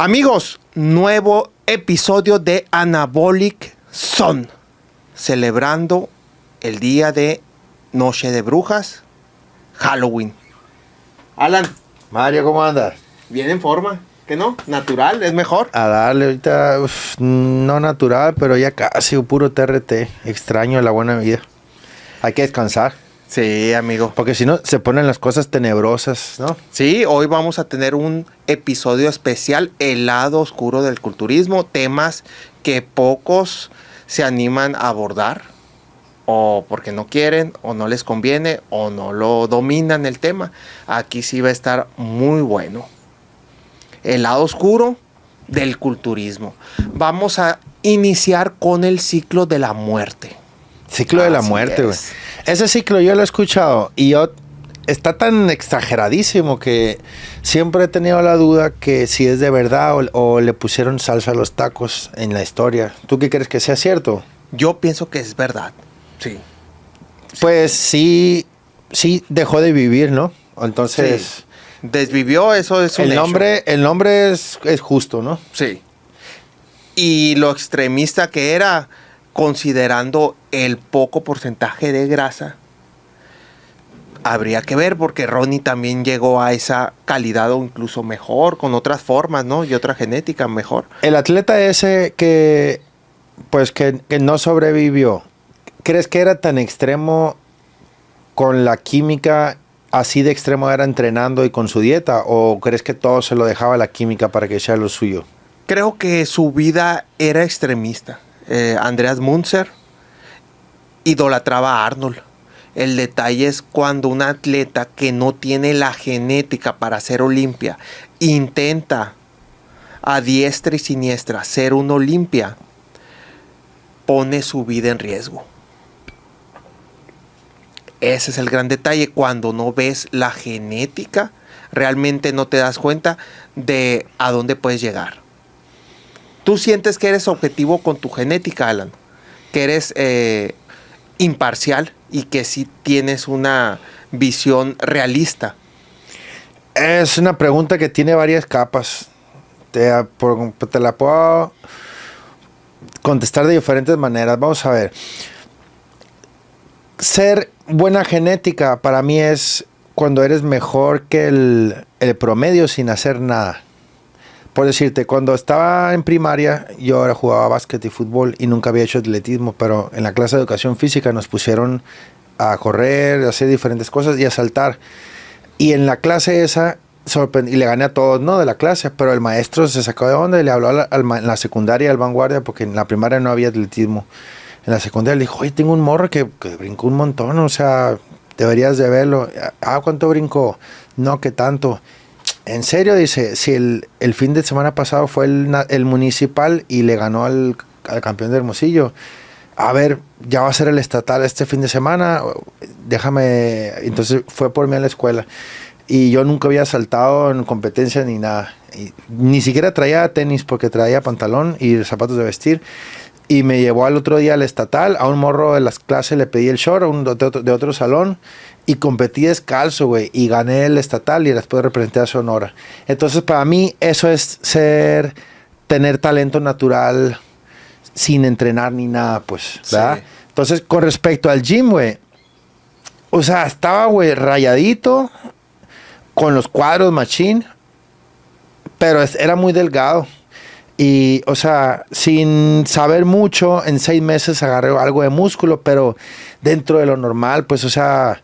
Amigos, nuevo episodio de Anabolic Zone, celebrando el día de Noche de Brujas, Halloween. Alan. Mario, ¿cómo andas? Bien en forma, ¿qué no? Natural, es mejor. A darle ahorita, no natural, pero ya casi puro TRT. Extraño la buena vida. Hay que descansar. Sí, amigo. Porque si no, se ponen las cosas tenebrosas, ¿no? Sí, hoy vamos a tener un episodio especial, el lado oscuro del culturismo, temas que pocos se animan a abordar, o porque no quieren, o no les conviene, o no lo dominan el tema. Aquí sí va a estar muy bueno. El lado oscuro del culturismo. Vamos a iniciar con el ciclo de la muerte. Ciclo de la muerte, güey. Ese ciclo yo lo he escuchado y está tan exageradísimo que siempre he tenido la duda que si es de verdad o le pusieron salsa a los tacos en la historia. ¿Tú qué crees que sea cierto? Yo pienso que es verdad. Sí. Pues sí dejó de vivir, ¿no? Entonces... Sí. Desvivió, eso es un el hecho. nombre es justo, ¿no? Sí. Y lo extremista que era, considerando el poco porcentaje de grasa, habría que ver, porque Ronnie también llegó a esa calidad o incluso mejor, con otras formas, ¿no? Y otra genética mejor. El atleta ese que no sobrevivió, ¿crees que era tan extremo con la química, así de extremo era entrenando y con su dieta? ¿O crees que todo se lo dejaba la química para que sea lo suyo? Creo que su vida era extremista. Andreas Munzer idolatraba a Arnold. El detalle es cuando un atleta que no tiene la genética para ser Olimpia intenta a diestra y siniestra ser un Olimpia, pone su vida en riesgo. Ese es el gran detalle. Cuando no ves la genética, realmente no te das cuenta de a dónde puedes llegar. Tú sientes que eres objetivo con tu genética, Alan, que eres imparcial y que sí tienes una visión realista. Es una pregunta que tiene varias capas. Te la puedo contestar de diferentes maneras. Vamos a ver. Ser buena genética para mí es cuando eres mejor que el promedio sin hacer nada. Por decirte, cuando estaba en primaria, yo ahora jugaba básquet y fútbol y nunca había hecho atletismo, pero en la clase de educación física nos pusieron a correr, a hacer diferentes cosas y a saltar. Y en la clase esa, y le gané a todos, no de la clase, pero el maestro se sacó de onda y le habló en la secundaria, al vanguardia, porque en la primaria no había atletismo. En la secundaria le dijo, oye, tengo un morro que brincó un montón, o sea, deberías de verlo. Ah, ¿cuánto brincó? No, ¿qué tanto? En serio, dice, si el fin de semana pasado fue el municipal y le ganó al campeón de Hermosillo. A ver, ya va a ser el estatal este fin de semana, déjame. Entonces fue por mí a la escuela. Y yo nunca había saltado en competencia ni nada. Y ni siquiera traía tenis porque traía pantalón y zapatos de vestir. Y me llevó al otro día al estatal, a un morro de las clases le pedí el short de otro salón y competí descalzo, güey, y gané el estatal y después representé a Sonora. Entonces, para mí, eso es tener talento natural sin entrenar ni nada, pues, ¿verdad? Sí. Entonces, con respecto al gym, güey, o sea, estaba, güey, rayadito, con los cuadros machín, pero era muy delgado. Y, o sea, sin saber mucho, en 6 meses agarré algo de músculo, pero dentro de lo normal, pues, o sea,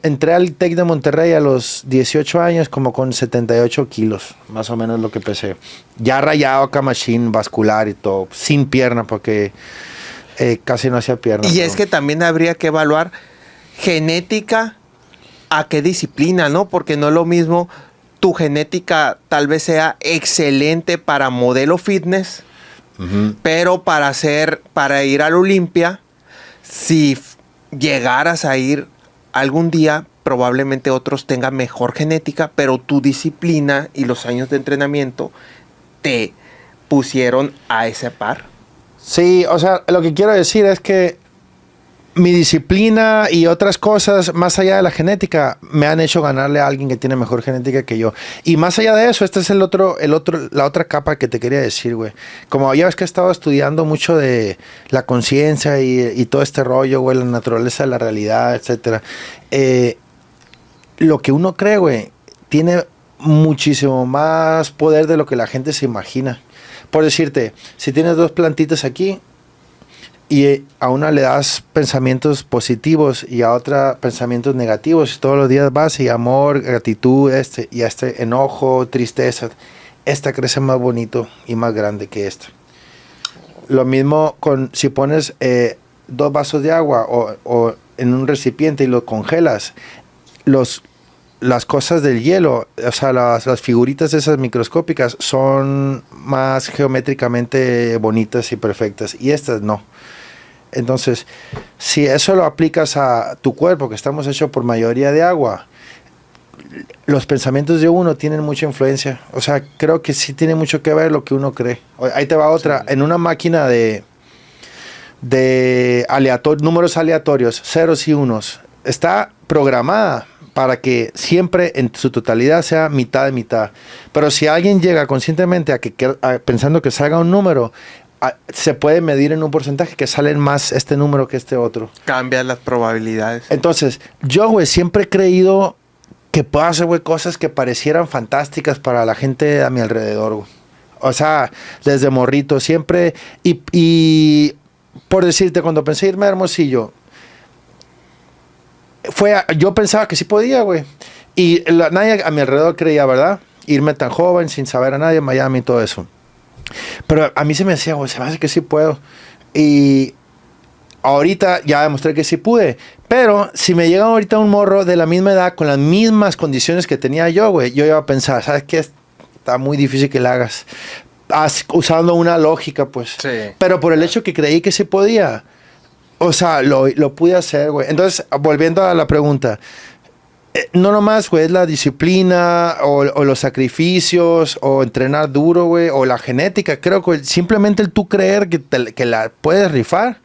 entré al TEC de Monterrey a los 18 años como con 78 kilos, más o menos lo que pesé. Ya rayado acá, machine, vascular y todo, sin pierna, porque casi no hacía pierna. Y es que también habría que evaluar genética a qué disciplina, ¿no? Porque no es lo mismo... Tu genética tal vez sea excelente para modelo fitness, pero para ir al Olimpia, si llegaras a ir algún día, probablemente otros tengan mejor genética, pero tu disciplina y los años de entrenamiento te pusieron a ese par. Sí, o sea, lo que quiero decir es que mi disciplina y otras cosas, más allá de la genética, me han hecho ganarle a alguien que tiene mejor genética que yo. Y más allá de eso, este es la otra capa que te quería decir, güey. Como ya ves que he estado estudiando mucho de la conciencia y todo este rollo, güey, la naturaleza de la realidad, etcétera. Lo que uno cree, güey, tiene muchísimo más poder de lo que la gente se imagina. Por decirte, si tienes 2 plantitas aquí, y a una le das pensamientos positivos y a otra pensamientos negativos, y todos los días vas y amor, gratitud, y enojo, tristeza, esta crece más bonito y más grande que esta. Lo mismo con si pones 2 vasos de agua o en un recipiente y lo congelas, las cosas del hielo, o sea, las figuritas esas microscópicas son más geométricamente bonitas y perfectas, y estas no. Entonces, si eso lo aplicas a tu cuerpo, que estamos hechos por mayoría de agua, los pensamientos de uno tienen mucha influencia. O sea, creo que sí tiene mucho que ver lo que uno cree. Ahí te va otra. Sí. En una máquina de números aleatorios, ceros y unos, está programada para que siempre en su totalidad sea mitad de mitad. Pero si alguien llega conscientemente pensando que salga un número, se puede medir en un porcentaje que salen más este número que este otro. Cambian las probabilidades. Entonces, yo, güey, siempre he creído que puedo hacer, güey, cosas que parecieran fantásticas para la gente a mi alrededor, güey. O sea, desde morrito, siempre. Y por decirte, cuando pensé irme a Hermosillo, yo pensaba que sí podía, güey. Y nadie a mi alrededor creía, ¿verdad? Irme tan joven, sin saber a nadie en Miami y todo eso. Pero a mí se me decía, güey, se me hace que sí puedo. Y ahorita ya demostré que sí pude. Pero si me llega ahorita un morro de la misma edad, con las mismas condiciones que tenía yo, güey, yo iba a pensar, ¿sabes qué? Está muy difícil que la hagas. Usando una lógica, pues. Sí. Pero por el hecho que creí que se podía, o sea, lo pude hacer, güey. Entonces, volviendo a la pregunta, no nomás, güey, es la disciplina o los sacrificios o entrenar duro, güey, o la genética. Creo que simplemente el tú creer que la puedes rifar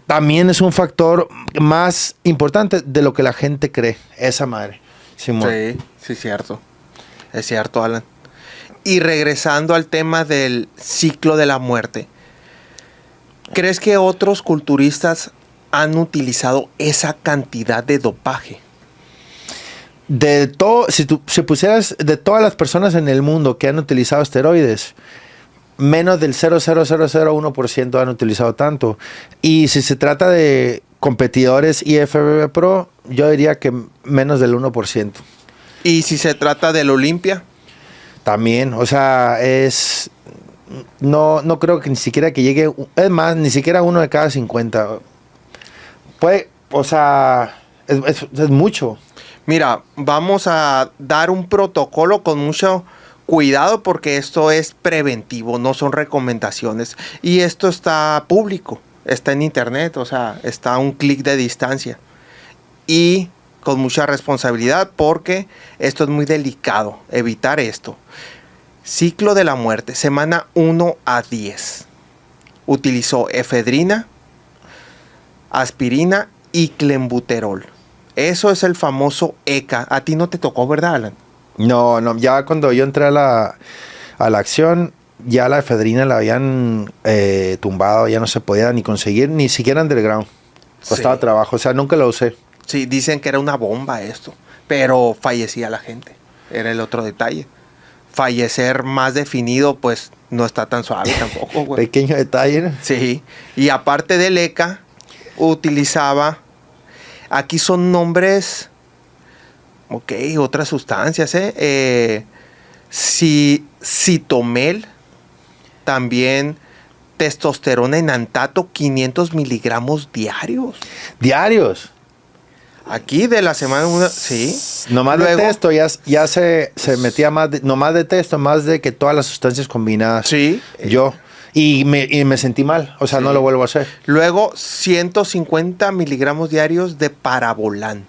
también es un factor más importante de lo que la gente cree. Esa madre, Simón. Sí, cierto. Es cierto, Alan. Y regresando al tema del ciclo de la muerte, ¿crees que otros culturistas han utilizado esa cantidad de dopaje? De todo, si pusieras de todas las personas en el mundo que han utilizado esteroides, menos del 0,0001% han utilizado tanto. Y si se trata de competidores IFBB Pro, yo diría que menos del 1%. ¿Y si se trata del Olimpia? También, o sea, no creo que ni siquiera que llegue, es más, ni siquiera 1 de cada 50. Puede, o sea, es mucho. Mira, vamos a dar un protocolo con mucho cuidado porque esto es preventivo, no son recomendaciones. Y esto está público, está en internet, o sea, está a un clic de distancia. Y con mucha responsabilidad porque esto es muy delicado, evitar esto. Ciclo de la muerte, semana 1 a 10. Utilizó efedrina, aspirina y clenbuterol. Eso es el famoso ECA. A ti no te tocó, ¿verdad, Alan? No, ya cuando yo entré a la acción, ya la efedrina la habían tumbado, ya no se podía ni conseguir, ni siquiera underground. Costaba trabajo, o sea, nunca la usé. Sí, dicen que era una bomba esto, pero fallecía la gente. Era el otro detalle. Fallecer más definido, pues, no está tan suave tampoco, güey. Pequeño detalle, ¿no? Sí, y aparte del ECA, utilizaba... Aquí son nombres, ok, otras sustancias, citomel, también testosterona enantato, 500 miligramos diarios. ¿Diarios? Aquí de la semana, sí. Nomás luego, de testo, ya se metía más, nomás de testo, más de que todas las sustancias combinadas. Sí. Yo. Y me sentí mal, o sea, sí. No lo vuelvo a hacer. Luego, 150 miligramos diarios de parabolán.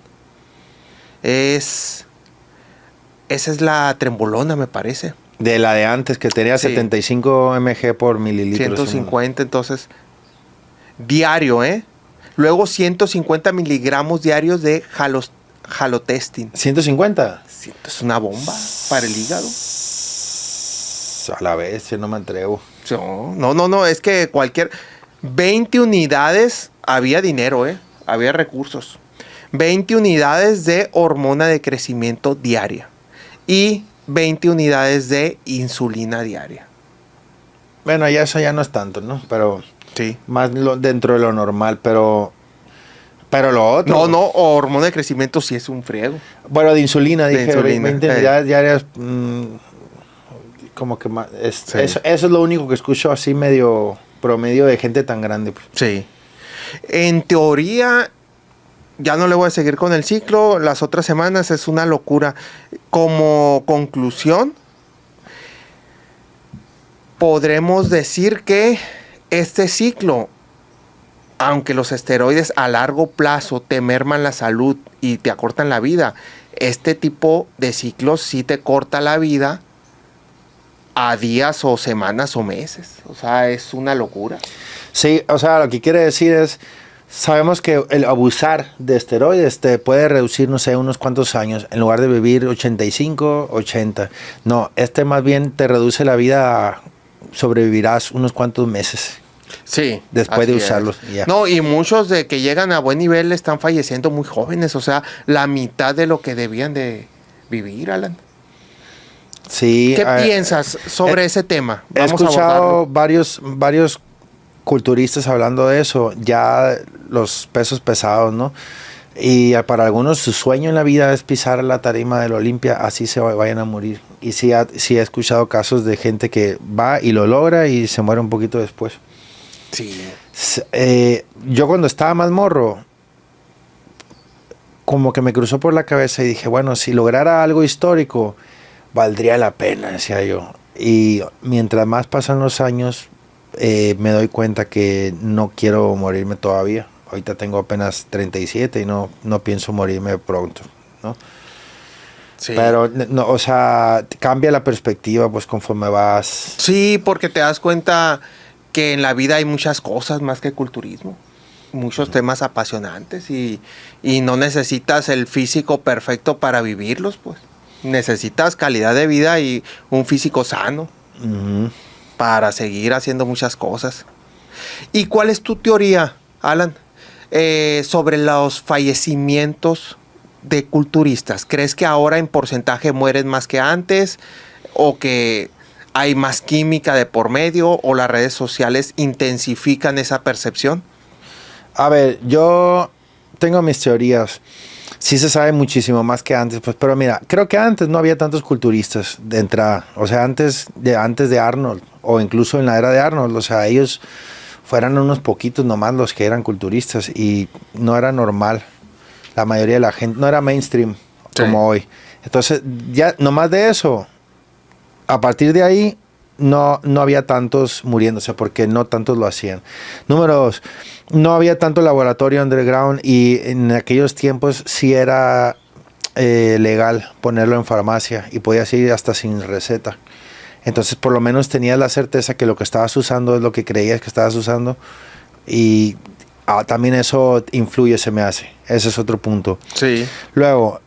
Esa es la trembolona, me parece. De la de antes, que tenía 75 mg por mililitro. 150, entonces, diario, Luego 150 miligramos diarios de halotestin. 150. Es una bomba para el hígado. A la vez, no me atrevo. No, es que 20 unidades, había dinero, había recursos. 20 unidades de hormona de crecimiento diaria y 20 unidades de insulina diaria. Bueno, ya eso ya no es tanto, ¿no? Pero sí, más dentro de lo normal, pero lo otro. No, hormona de crecimiento sí es un friego. Bueno, de insulina, dije, 20 unidades diarias, como que más, sí. Eso es lo único que escucho así medio promedio de gente tan grande. Pues. Sí. En teoría, ya no le voy a seguir con el ciclo, las otras semanas es una locura. Como conclusión, podremos decir que este ciclo, aunque los esteroides a largo plazo te merman la salud y te acortan la vida, este tipo de ciclos sí te corta la vida a días o semanas o meses. O sea, es una locura. Sí, o sea, lo que quiere decir es, sabemos que el abusar de esteroides te puede reducir, no sé, unos cuantos años. En lugar de vivir 85, 80. No, más bien te reduce la vida, sobrevivirás unos cuantos meses. Sí. Después de usarlos. Yeah. No, y muchos de que llegan a buen nivel están falleciendo muy jóvenes. O sea, la mitad de lo que debían de vivir, Alan. Sí. ¿Qué piensas sobre ese tema? He escuchado varios culturistas hablando de eso, ya los pesos pesados, ¿no? Y para algunos su sueño en la vida es pisar la tarima del Olimpia, así se vayan a morir. Y sí he escuchado casos de gente que va y lo logra y se muere un poquito después. Sí. Yo cuando estaba más morro, como que me cruzó por la cabeza y dije, bueno, si lograra algo histórico, valdría la pena, decía yo. Y mientras más pasan los años, me doy cuenta que no quiero morirme todavía. Ahorita tengo apenas 37 y no pienso morirme pronto, ¿no? Sí. Pero, no, o sea, cambia la perspectiva, pues, conforme vas. Sí, porque te das cuenta que en la vida hay muchas cosas más que culturismo. Muchos temas apasionantes y no necesitas el físico perfecto para vivirlos, pues. Necesitas calidad de vida y un físico sano para seguir haciendo muchas cosas. ¿Y cuál es tu teoría, Alan, sobre los fallecimientos de culturistas? ¿Crees que ahora en porcentaje mueren más que antes? ¿O que hay más química de por medio? ¿O las redes sociales intensifican esa percepción? A ver, yo tengo mis teorías. Sí se sabe muchísimo más que antes, pues, pero mira, creo que antes no había tantos culturistas de entrada. O sea, antes de Arnold, o incluso en la era de Arnold, o sea, ellos fueran unos poquitos nomás los que eran culturistas y no era normal. La mayoría de la gente, no era mainstream como hoy. Entonces, ya nomás de eso, a partir de ahí, no había tantos muriéndose porque no tantos lo hacían. Número 2, no había tanto laboratorio underground y en aquellos tiempos sí era legal ponerlo en farmacia y podías ir hasta sin receta. Entonces por lo menos tenías la certeza que lo que estabas usando es lo que creías que estabas usando y también eso influye, se me hace. Ese es otro punto. Sí. Luego,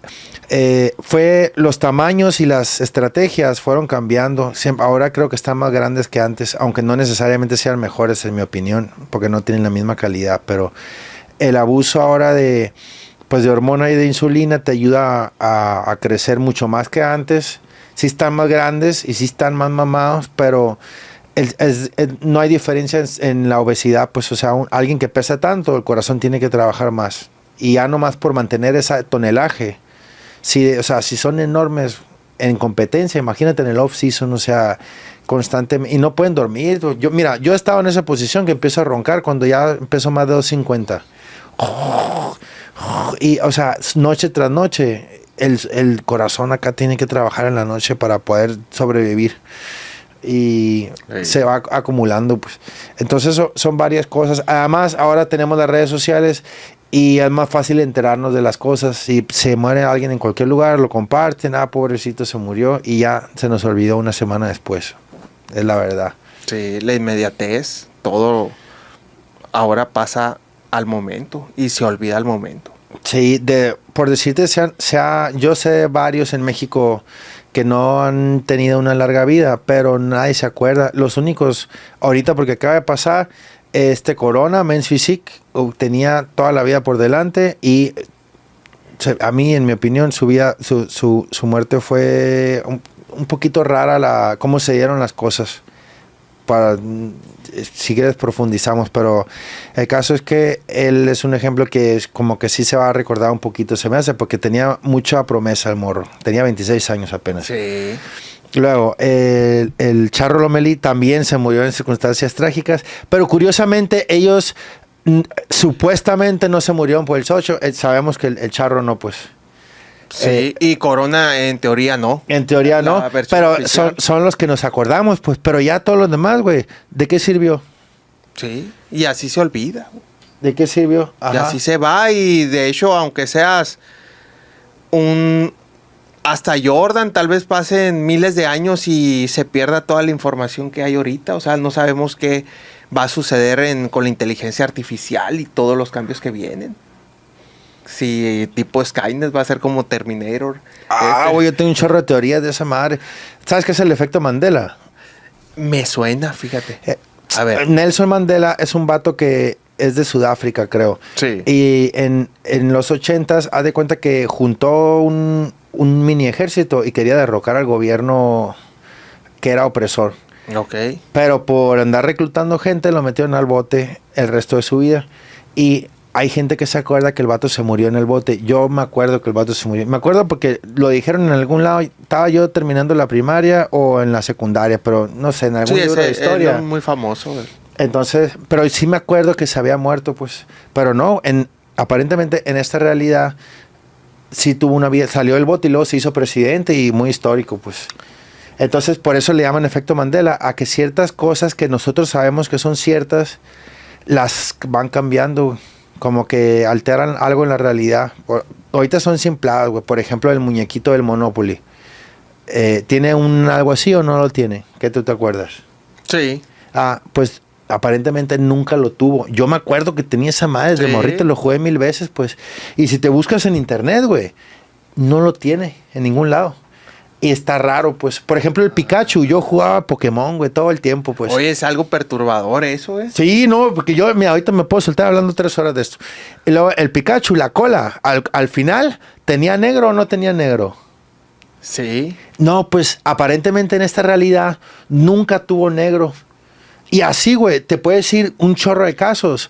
los tamaños y las estrategias fueron cambiando. Ahora creo que están más grandes que antes, aunque no necesariamente sean mejores en mi opinión, porque no tienen la misma calidad, pero el abuso ahora de hormona y de insulina te ayuda a crecer mucho más que antes. Sí están más grandes y sí están más mamados, pero no hay diferencia en la obesidad. Pues, o sea, alguien que pesa tanto, el corazón tiene que trabajar más. Y ya nomás por mantener ese tonelaje. Si son enormes en competencia, imagínate en el off-season, o sea, constantemente, y no pueden dormir. Yo he estado en esa posición que empiezo a roncar cuando ya empezó más de 250. Y, o sea, noche tras noche, el corazón acá tiene que trabajar en la noche para poder sobrevivir. Y se va acumulando, pues. Entonces, son varias cosas. Además, ahora tenemos las redes sociales y es más fácil enterarnos de las cosas. Si se muere alguien en cualquier lugar, lo comparten. Pobrecito, se murió. Y ya se nos olvidó una semana después. Es la verdad. Sí, la inmediatez. Todo ahora pasa al momento y se olvida al momento. Sí, por decirte, yo sé varios en México que no han tenido una larga vida, pero nadie se acuerda. Los únicos, ahorita porque acaba de pasar, Corona, Men's Physique, tenía toda la vida por delante y a mí, en mi opinión, su muerte fue un poquito rara cómo se dieron las cosas. Si quieres profundizamos, pero el caso es que él es un ejemplo que es como que sí se va a recordar un poquito, se me hace, porque tenía mucha promesa el morro, tenía 26 años apenas. Sí. Luego, el Charro Lomelí también se murió en circunstancias trágicas, pero curiosamente ellos supuestamente no se murieron por el socio, sabemos que el Charro no, pues. Sí, y Corona en teoría no. En teoría no, pero son los que nos acordamos, pues, pero ya todos los demás, güey, ¿de qué sirvió? Sí, y así se olvida. ¿De qué sirvió? Ajá. Y así se va, y de hecho, aunque seas hasta Jordan, tal vez pasen miles de años y se pierda toda la información que hay ahorita. O sea, no sabemos qué va a suceder con la inteligencia artificial y todos los cambios que vienen. Si tipo Skynet va a ser como Terminator. Güey, yo tengo un chorro de teorías de esa madre. ¿Sabes qué es el efecto Mandela? Me suena, fíjate. A ver. Nelson Mandela es un vato que es de Sudáfrica, creo. Sí. Y en los 80s, haz de cuenta que juntó un mini ejército y quería derrocar al gobierno que era opresor. Ok. Pero por andar reclutando gente, lo metieron al bote el resto de su vida. Y hay gente que se acuerda que el vato se murió en el bote. Yo me acuerdo que el vato se murió. Me acuerdo porque lo dijeron en algún lado. Estaba yo terminando la primaria o en la secundaria, pero no sé, en algún libro de historia. Es muy famoso. Entonces, pero sí me acuerdo que se había muerto, pues. Pero no, aparentemente en esta realidad sí tuvo una vida. Salió del bote y luego se hizo presidente y muy histórico, pues. Entonces, por eso le llaman efecto Mandela, a que ciertas cosas que nosotros sabemos que son ciertas, las van cambiando, como que alteran algo en la realidad. Ahorita son simpladas, güey. Por ejemplo, el muñequito del Monopoly. ¿Tiene algo así o no lo tiene? ¿Qué tú te acuerdas? Sí. Pues aparentemente nunca lo tuvo. Yo me acuerdo que tenía esa madre desde morrito, lo jugué 1000 veces, pues. Y si te buscas en internet, güey, no lo tiene en ningún lado. Y está raro, pues. Por ejemplo, el Pikachu. Yo jugaba Pokémon, güey, todo el tiempo, pues. Oye, es algo perturbador eso, ¿eh? Sí, no, porque mira, ahorita me puedo soltar hablando 3 horas de esto. Y luego, el Pikachu, la cola, al final, ¿tenía negro o no tenía negro? Sí. No, pues, aparentemente en esta realidad, nunca tuvo negro. Y así, güey, te puedes decir un chorro de casos.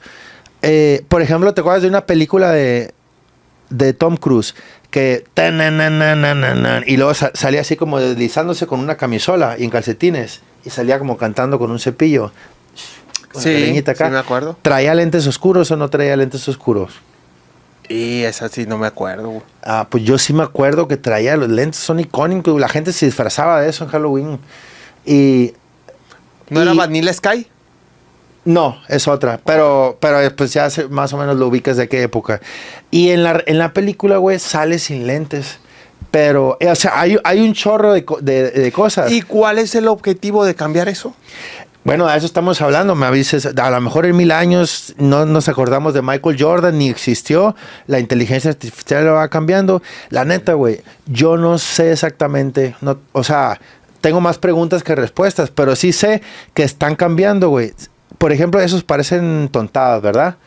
Por ejemplo, ¿te acuerdas de una película de Tom Cruise? Que y luego salía así como deslizándose con una camisola y en calcetines y salía como cantando con un cepillo. Sí, acá. Sí me acuerdo. ¿Traía lentes oscuros o no traía lentes oscuros? Y esa sí no me acuerdo, güey. Pues yo sí me acuerdo que traía los lentes, son icónicos, la gente se disfrazaba de eso en Halloween. ¿No era Vanilla Sky? No, es otra, pero pues ya más o menos lo ubicas de qué época. Y en la película, güey, sale sin lentes. Pero, o sea, hay un chorro de cosas. ¿Y cuál es el objetivo de cambiar eso? Bueno, a eso estamos hablando, me avises. A lo mejor en 1000 años no nos acordamos de Michael Jordan, ni existió. La inteligencia artificial lo va cambiando. La neta, güey, yo no sé exactamente. O sea, tengo más preguntas que respuestas, pero sí sé que están cambiando, güey. Por ejemplo, esos parecen tontadas, ¿verdad?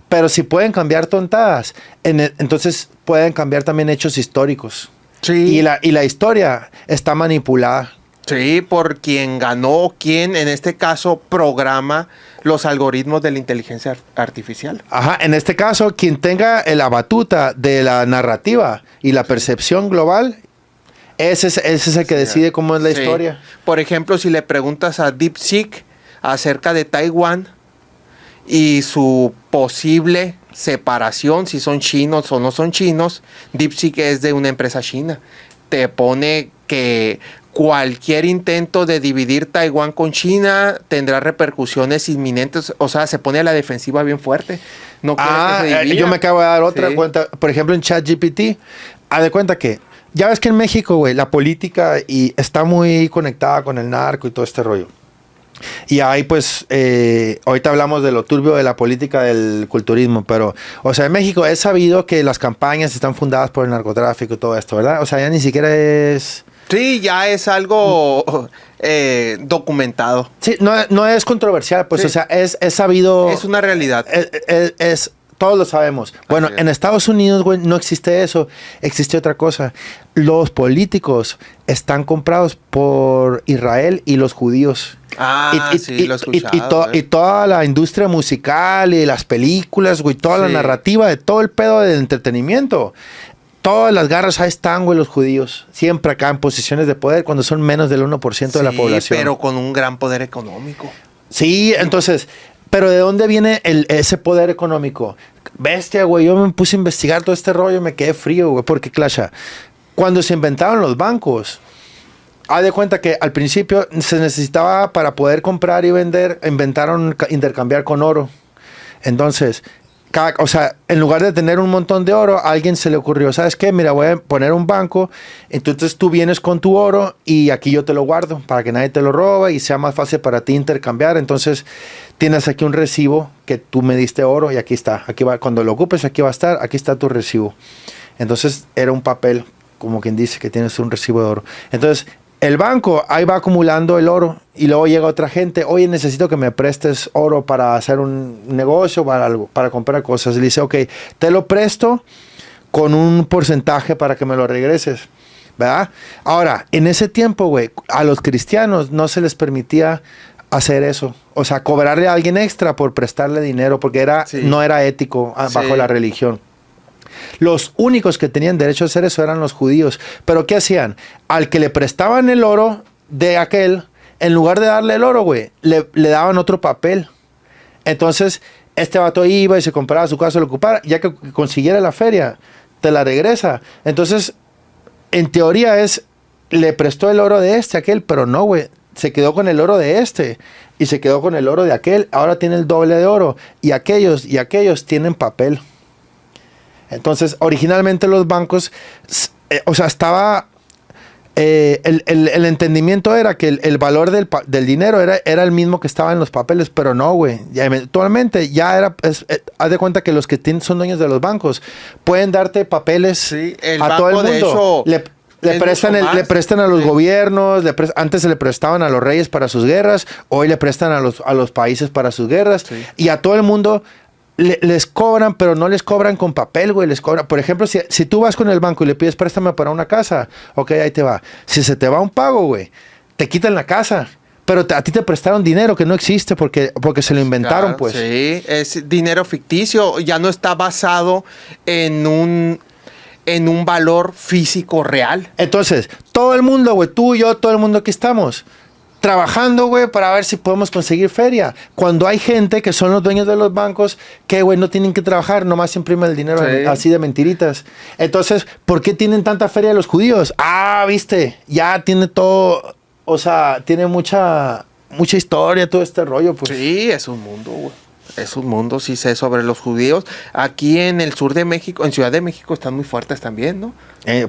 Pero si pueden cambiar tontadas, entonces pueden cambiar también hechos históricos. Sí. Y la historia está manipulada. Sí, por quien ganó, quien en este caso programa los algoritmos de la inteligencia artificial. Ajá, en este caso, quien tenga la batuta de la narrativa y la percepción global, ese es el que decide cómo es la historia. Por ejemplo, si le preguntas a DeepSeek acerca de Taiwán y su posible separación, si son chinos o no son chinos, DeepSeek es de una empresa china. Te pone que cualquier intento de dividir Taiwán con China tendrá repercusiones inminentes. O sea, se pone a la defensiva bien fuerte. No quiere que se divida. Yo me acabo de dar otra cuenta. Por ejemplo, en ChatGPT, haz de cuenta que ya ves que en México, güey, la política está muy conectada con el narco y todo este rollo. Y ahí pues, ahorita hablamos de lo turbio de la política del culturismo, pero, o sea, en México es sabido que las campañas están fundadas por el narcotráfico y todo esto, ¿verdad? O sea, ya ni siquiera es... Sí, ya es algo documentado. Sí, no es controversial, pues, Sí. o sea, es sabido... Es una realidad. Todos lo sabemos. Bueno, es. en Estados Unidos, güey, no existe eso. Existe otra cosa. Los políticos están comprados por Israel y los judíos. Ah, sí, lo he escuchado. Y toda la industria musical y las películas, güey, toda la Sí. narrativa de todo el pedo del entretenimiento. Todas las garras ahí están, güey, los judíos. Siempre acá en posiciones de poder cuando son menos del 1% de la población. Pero con un gran poder económico. Sí, entonces, pero ¿de dónde viene ese poder económico? Bestia, güey, yo me puse a investigar todo este rollo y me quedé frío, güey, porque, Clasha, cuando se inventaron los bancos, haz de cuenta que al principio se necesitaba para poder comprar y vender, inventaron intercambiar con oro. Entonces, o sea, en lugar de tener un montón de oro, a alguien se le ocurrió, ¿sabes qué? Mira, voy a poner un banco, entonces tú vienes con tu oro y aquí yo te lo guardo para que nadie te lo robe y sea más fácil para ti intercambiar. Entonces, tienes aquí un recibo que tú me diste oro y aquí está. Aquí va, cuando lo ocupes, aquí va a estar, aquí está tu recibo. Entonces, era un papel, como quien dice que tienes un recibo de oro. Entonces, el banco ahí va acumulando el oro y luego llega otra gente, oye, necesito que me prestes oro para hacer un negocio, para algo, para comprar cosas. Y le dice, ok, te lo presto con un porcentaje para que me lo regreses, ¿verdad? Ahora, en ese tiempo, güey, a los cristianos no se les permitía hacer eso. O sea, cobrarle a alguien extra por prestarle dinero, porque no era ético bajo la religión. Los únicos que tenían derecho a hacer eso eran los judíos. Pero ¿qué hacían? Al que le prestaban el oro de aquel, en lugar de darle el oro, güey, le daban otro papel. Entonces, este vato iba y se compraba su casa, lo ocupara, ya que consiguiera la feria, te la regresa. Entonces, en teoría le prestó el oro de este a aquel, pero no, güey. Se quedó con el oro de este y se quedó con el oro de aquel. Ahora tiene el doble de oro. Y aquellos tienen papel. Entonces, originalmente los bancos, o sea, estaba... el entendimiento era que el valor del dinero era el mismo que estaba en los papeles, pero no, güey. Actualmente ya haz de cuenta que los que son dueños de los bancos pueden darte papeles a todo el mundo. De hecho, le prestan a los gobiernos, antes se le prestaban a los reyes para sus guerras, hoy le prestan a los países para sus guerras, y a todo el mundo les cobran, pero no les cobran con papel, güey, les cobran. Por ejemplo, si tú vas con el banco y le pides préstame para una casa, ok, ahí te va. Si se te va un pago, güey, te quitan la casa. Pero a ti te prestaron dinero que no existe porque se lo inventaron, claro, pues. Sí, es dinero ficticio, ya no está basado en un valor físico real. Entonces, todo el mundo, güey, tú y yo, todo el mundo aquí estamos trabajando, güey, para ver si podemos conseguir feria. Cuando hay gente que son los dueños de los bancos que, güey, no tienen que trabajar, nomás imprimen el dinero así de mentiritas. Entonces, ¿por qué tienen tanta feria los judíos? Ah, viste, ya tiene todo, o sea, tiene mucha historia todo este rollo, pues. Sí, es un mundo, güey. Es un mundo, sí sé sobre los judíos. Aquí en el sur de México, en Ciudad de México, están muy fuertes también, ¿no?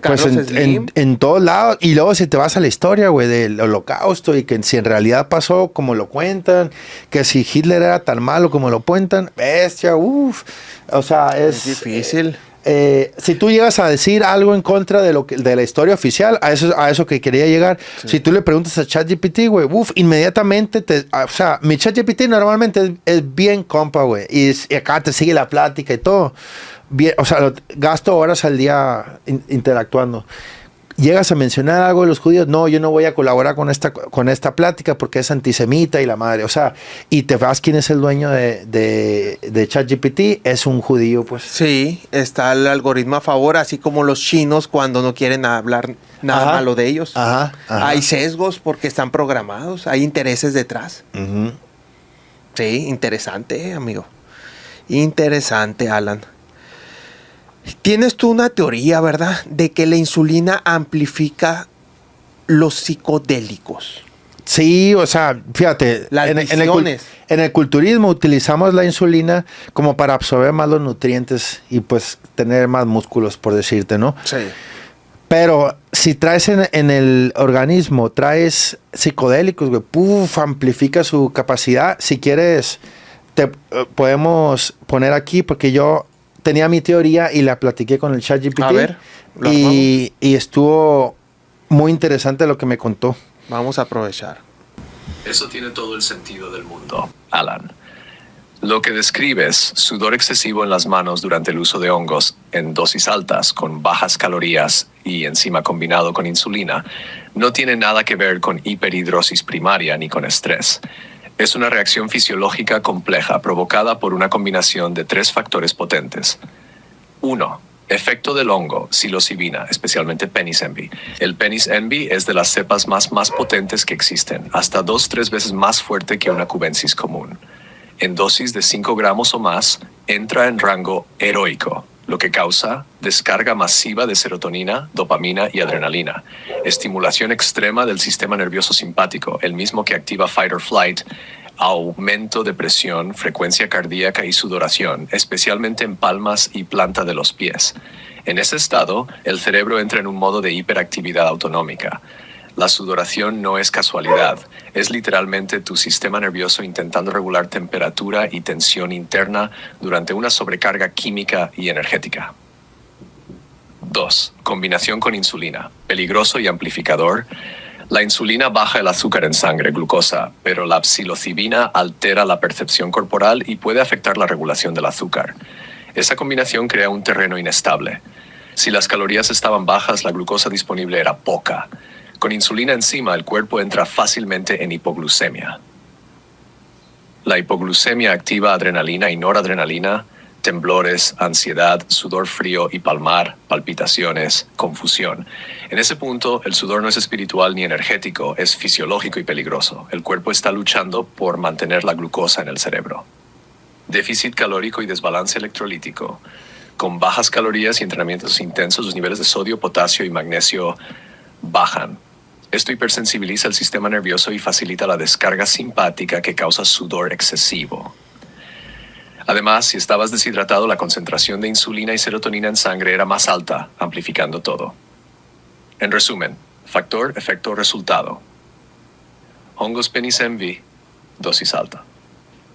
Pues en todos lados. Y luego si te vas a la historia, güey, del Holocausto y que si en realidad pasó como lo cuentan, que si Hitler era tan malo como lo cuentan, bestia, uff. O sea, es difícil. Si tú llegas a decir algo en contra de la historia oficial, a eso que quería llegar, si tú le preguntas a ChatGPT, güey, inmediatamente o sea, mi ChatGPT normalmente es bien compa, güey, y acá te sigue la plática y todo. Bien, o sea, gasto horas al día interactuando. Llegas a mencionar algo de los judíos, no, yo no voy a colaborar con esta plática porque es antisemita y la madre, o sea, y te vas quién es el dueño de ChatGPT, es un judío, pues. Sí, está el algoritmo a favor, así como los chinos cuando no quieren hablar nada malo de ellos. Ajá. Hay sesgos porque están programados, hay intereses detrás. Uh-huh. Sí, interesante, amigo. Interesante, Alan. Tienes tú una teoría, ¿verdad? De que la insulina amplifica los psicodélicos. Sí, o sea, fíjate, en el culturismo utilizamos la insulina como para absorber más los nutrientes y pues tener más músculos, por decirte, ¿no? Sí. Pero si traes en el organismo, traes psicodélicos, güey, puf, amplifica su capacidad. Si quieres, podemos poner aquí, porque yo tenía mi teoría y la platiqué con el ChatGPT. A ver, y estuvo muy interesante lo que me contó. vamos a aprovechar. Eso tiene todo el sentido del mundo, Alan. Lo que describes, sudor excesivo en las manos durante el uso de hongos en dosis altas, con bajas calorías y encima combinado con insulina, no tiene nada que ver con hiperhidrosis primaria ni con estrés. Es una reacción fisiológica compleja provocada por una combinación de 3 factores potentes. 1. Efecto del hongo, psilocibina, especialmente penis envy. El penis envy es de las cepas más potentes que existen, hasta 2-3 veces más fuerte que una cubensis común. En dosis de 5 gramos o más, entra en rango heroico, lo que causa descarga masiva de serotonina, dopamina y adrenalina, estimulación extrema del sistema nervioso simpático, el mismo que activa fight or flight, aumento de presión, frecuencia cardíaca y sudoración, especialmente en palmas y planta de los pies. En ese estado, el cerebro entra en un modo de hiperactividad autonómica. La sudoración no es casualidad, es literalmente tu sistema nervioso intentando regular temperatura y tensión interna durante una sobrecarga química y energética. 2. Combinación con insulina, peligroso y amplificador. La insulina baja el azúcar en sangre, glucosa, pero la psilocibina altera la percepción corporal y puede afectar la regulación del azúcar. Esa combinación crea un terreno inestable. Si las calorías estaban bajas, la glucosa disponible era poca. Con insulina encima, el cuerpo entra fácilmente en hipoglucemia. La hipoglucemia activa adrenalina y noradrenalina, temblores, ansiedad, sudor frío y palmar, palpitaciones, confusión. En ese punto, el sudor no es espiritual ni energético, es fisiológico y peligroso. El cuerpo está luchando por mantener la glucosa en el cerebro. Déficit calórico y desbalance electrolítico. Con bajas calorías y entrenamientos intensos, los niveles de sodio, potasio y magnesio bajan. Esto hipersensibiliza el sistema nervioso y facilita la descarga simpática que causa sudor excesivo. Además, si estabas deshidratado, la concentración de insulina y serotonina en sangre era más alta, amplificando todo. En resumen, factor, efecto, resultado. Hongos penis envy, dosis alta.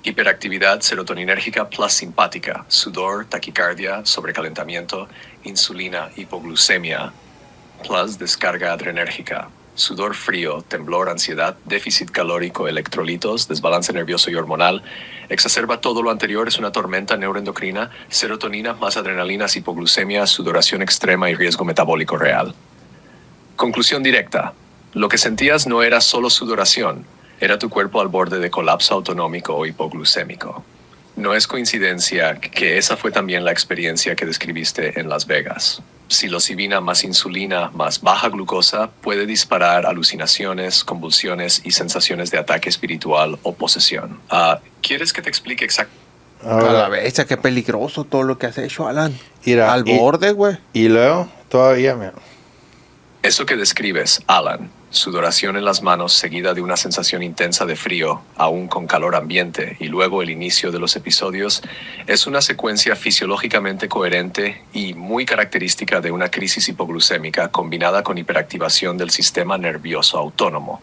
Hiperactividad serotoninérgica plus simpática, sudor, taquicardia, sobrecalentamiento, insulina, hipoglucemia, plus descarga adrenérgica. Sudor frío, temblor, ansiedad, déficit calórico, electrolitos, desbalance nervioso y hormonal. Exacerba todo lo anterior, es una tormenta neuroendocrina, serotonina más adrenalinas, hipoglucemia, sudoración extrema y riesgo metabólico real. Conclusión directa. Lo que sentías no era solo sudoración, era tu cuerpo al borde de colapso autonómico o hipoglucémico. No es coincidencia que esa fue también la experiencia que describiste en Las Vegas. Psilocibina más insulina más baja glucosa puede disparar alucinaciones, convulsiones y sensaciones de ataque espiritual o posesión. ¿Quieres que te explique exactamente? A la bestia, qué peligroso todo lo que has hecho, Alan. Mira, Al borde, güey. Y luego, todavía, mira. Eso que describes, Alan, sudoración en las manos seguida de una sensación intensa de frío, aún con calor ambiente, y luego el inicio de los episodios, es una secuencia fisiológicamente coherente y muy característica de una crisis hipoglucémica combinada con hiperactivación del sistema nervioso autónomo.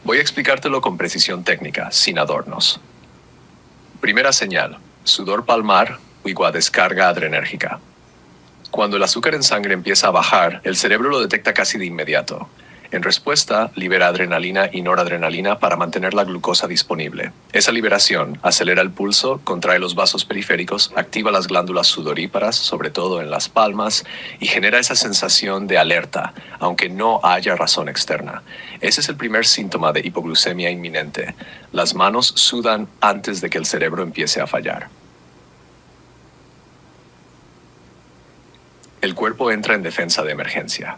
Voy a explicártelo con precisión técnica, sin adornos. Primera señal, sudor palmar igual descarga adrenérgica. Cuando el azúcar en sangre empieza a bajar, el cerebro lo detecta casi de inmediato. En respuesta, libera adrenalina y noradrenalina para mantener la glucosa disponible. Esa liberación acelera el pulso, contrae los vasos periféricos, activa las glándulas sudoríparas, sobre todo en las palmas, y genera esa sensación de alerta, aunque no haya razón externa. Ese es el primer síntoma de hipoglucemia inminente. Las manos sudan antes de que el cerebro empiece a fallar. El cuerpo entra en defensa de emergencia.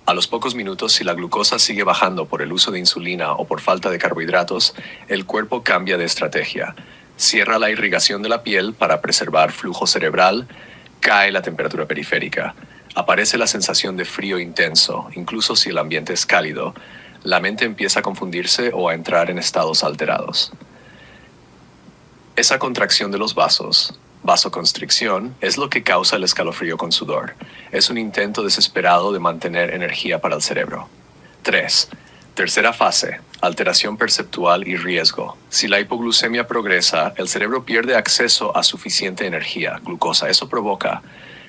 A los pocos minutos, si la glucosa sigue bajando por el uso de insulina o por falta de carbohidratos, el cuerpo cambia de estrategia. Cierra la irrigación de la piel para preservar flujo cerebral, cae la temperatura periférica, aparece la sensación de frío intenso, incluso si el ambiente es cálido. La mente empieza a confundirse o a entrar en estados alterados. Esa contracción de los vasos, Vasoconstricción es lo que causa el escalofrío con sudor. Es un intento desesperado de mantener energía para el cerebro. 3. Tercera fase, alteración perceptual y riesgo. Si la hipoglucemia progresa, el cerebro pierde acceso a suficiente energía, glucosa. Eso provoca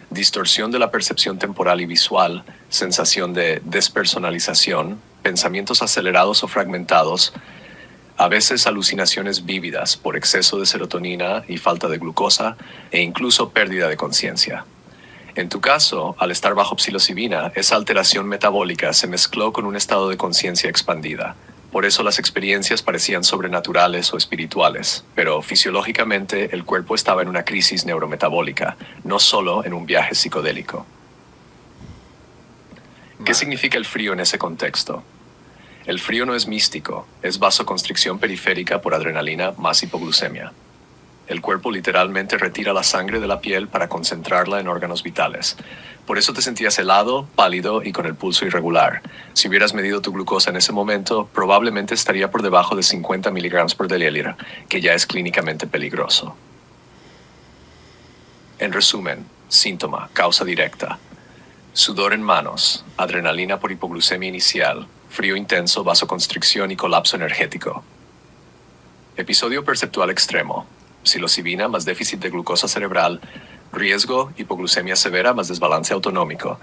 distorsión de la percepción temporal y visual, sensación de despersonalización, pensamientos acelerados o fragmentados, a veces alucinaciones vívidas por exceso de serotonina y falta de glucosa, e incluso pérdida de conciencia. En tu caso, al estar bajo psilocibina, esa alteración metabólica se mezcló con un estado de conciencia expandida. Por eso las experiencias parecían sobrenaturales o espirituales, pero fisiológicamente el cuerpo estaba en una crisis neurometabólica, no solo en un viaje psicodélico. ¿Qué significa el frío en ese contexto? El frío no es místico, es vasoconstricción periférica por adrenalina más hipoglucemia. El cuerpo literalmente retira la sangre de la piel para concentrarla en órganos vitales. Por eso te sentías helado, pálido y con el pulso irregular. Si hubieras medido tu glucosa en ese momento, probablemente estaría por debajo de 50 miligramos por decilitro, que ya es clínicamente peligroso. En resumen, síntoma, causa directa. Sudor en manos, adrenalina por hipoglucemia inicial, frío intenso, vasoconstricción y colapso energético. Episodio perceptual extremo. Psilocibina más déficit de glucosa cerebral, riesgo, hipoglucemia severa más desbalance autonómico.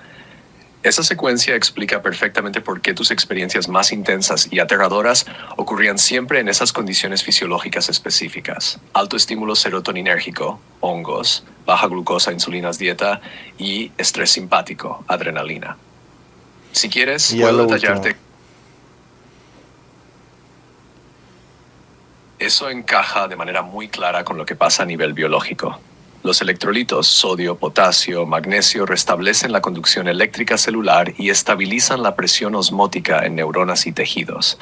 Esa secuencia explica perfectamente por qué tus experiencias más intensas y aterradoras ocurrían siempre en esas condiciones fisiológicas específicas. Alto estímulo serotoninérgico, hongos, baja glucosa, insulinas dieta y estrés simpático, adrenalina. Si quieres, puedo detallarte. Eso encaja de manera muy clara con lo que pasa a nivel biológico. Los electrolitos, sodio, potasio, magnesio, restablecen la conducción eléctrica celular y estabilizan la presión osmótica en neuronas y tejidos.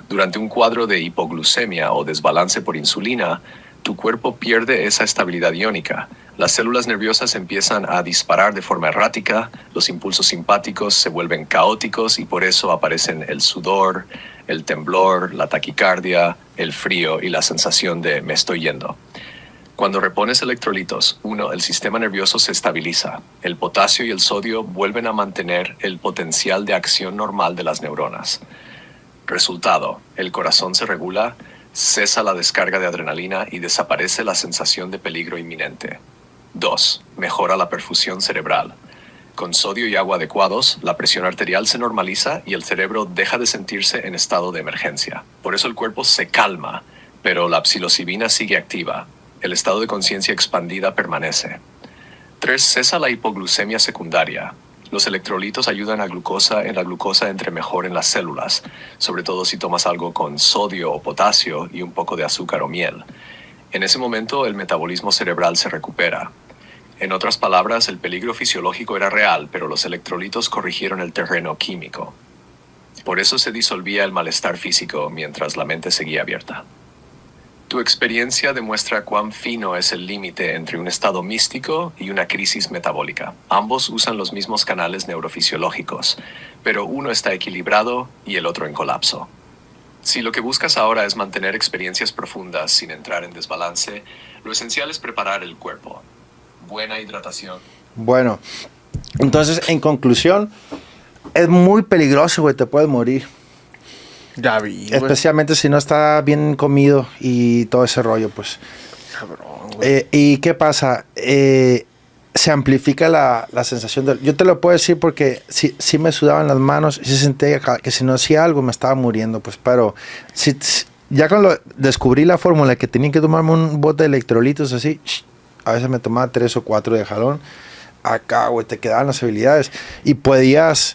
Durante un cuadro de hipoglucemia o desbalance por insulina, tu cuerpo pierde esa estabilidad iónica. Las células nerviosas empiezan a disparar de forma errática, los impulsos simpáticos se vuelven caóticos y por eso aparecen el sudor, el temblor, la taquicardia, el frío y la sensación de me estoy yendo. Cuando repones electrolitos, el sistema nervioso se estabiliza. El potasio y el sodio vuelven a mantener el potencial de acción normal de las neuronas. Resultado, el corazón se regula, cesa la descarga de adrenalina y desaparece la sensación de peligro inminente. 2. Mejora la perfusión cerebral. Con sodio y agua adecuados, la presión arterial se normaliza y el cerebro deja de sentirse en estado de emergencia. Por eso el cuerpo se calma, pero la psilocibina sigue activa. El estado de conciencia expandida permanece. 3. Cesa la hipoglucemia secundaria. Los electrolitos ayudan a la glucosa entre mejor en las células, sobre todo si tomas algo con sodio o potasio y un poco de azúcar o miel. En ese momento el metabolismo cerebral se recupera. En otras palabras, el peligro fisiológico era real, pero los electrolitos corrigieron el terreno químico. Por eso se disolvía el malestar físico mientras la mente seguía abierta. Tu experiencia demuestra cuán fino es el límite entre un estado místico y una crisis metabólica. Ambos usan los mismos canales neurofisiológicos, pero uno está equilibrado y el otro en colapso. Si lo que buscas ahora es mantener experiencias profundas sin entrar en desbalance, lo esencial es preparar el cuerpo. Buena hidratación. Bueno, entonces, en conclusión, es muy peligroso, güey, te puedes morir. Ya vi, güey. Especialmente si no está bien comido y todo ese rollo, pues. Cabrón, güey. ¿Y qué pasa? Se amplifica la sensación de... Yo te lo puedo decir porque sí me sudaban las manos y se sentía que si no hacía algo me estaba muriendo, pues. Pero ya cuando descubrí la fórmula que tenía que tomarme un bote de electrolitos así, a veces me tomaba 3 o 4 de jalón. Acá, güey, te quedaban las habilidades. Y podías,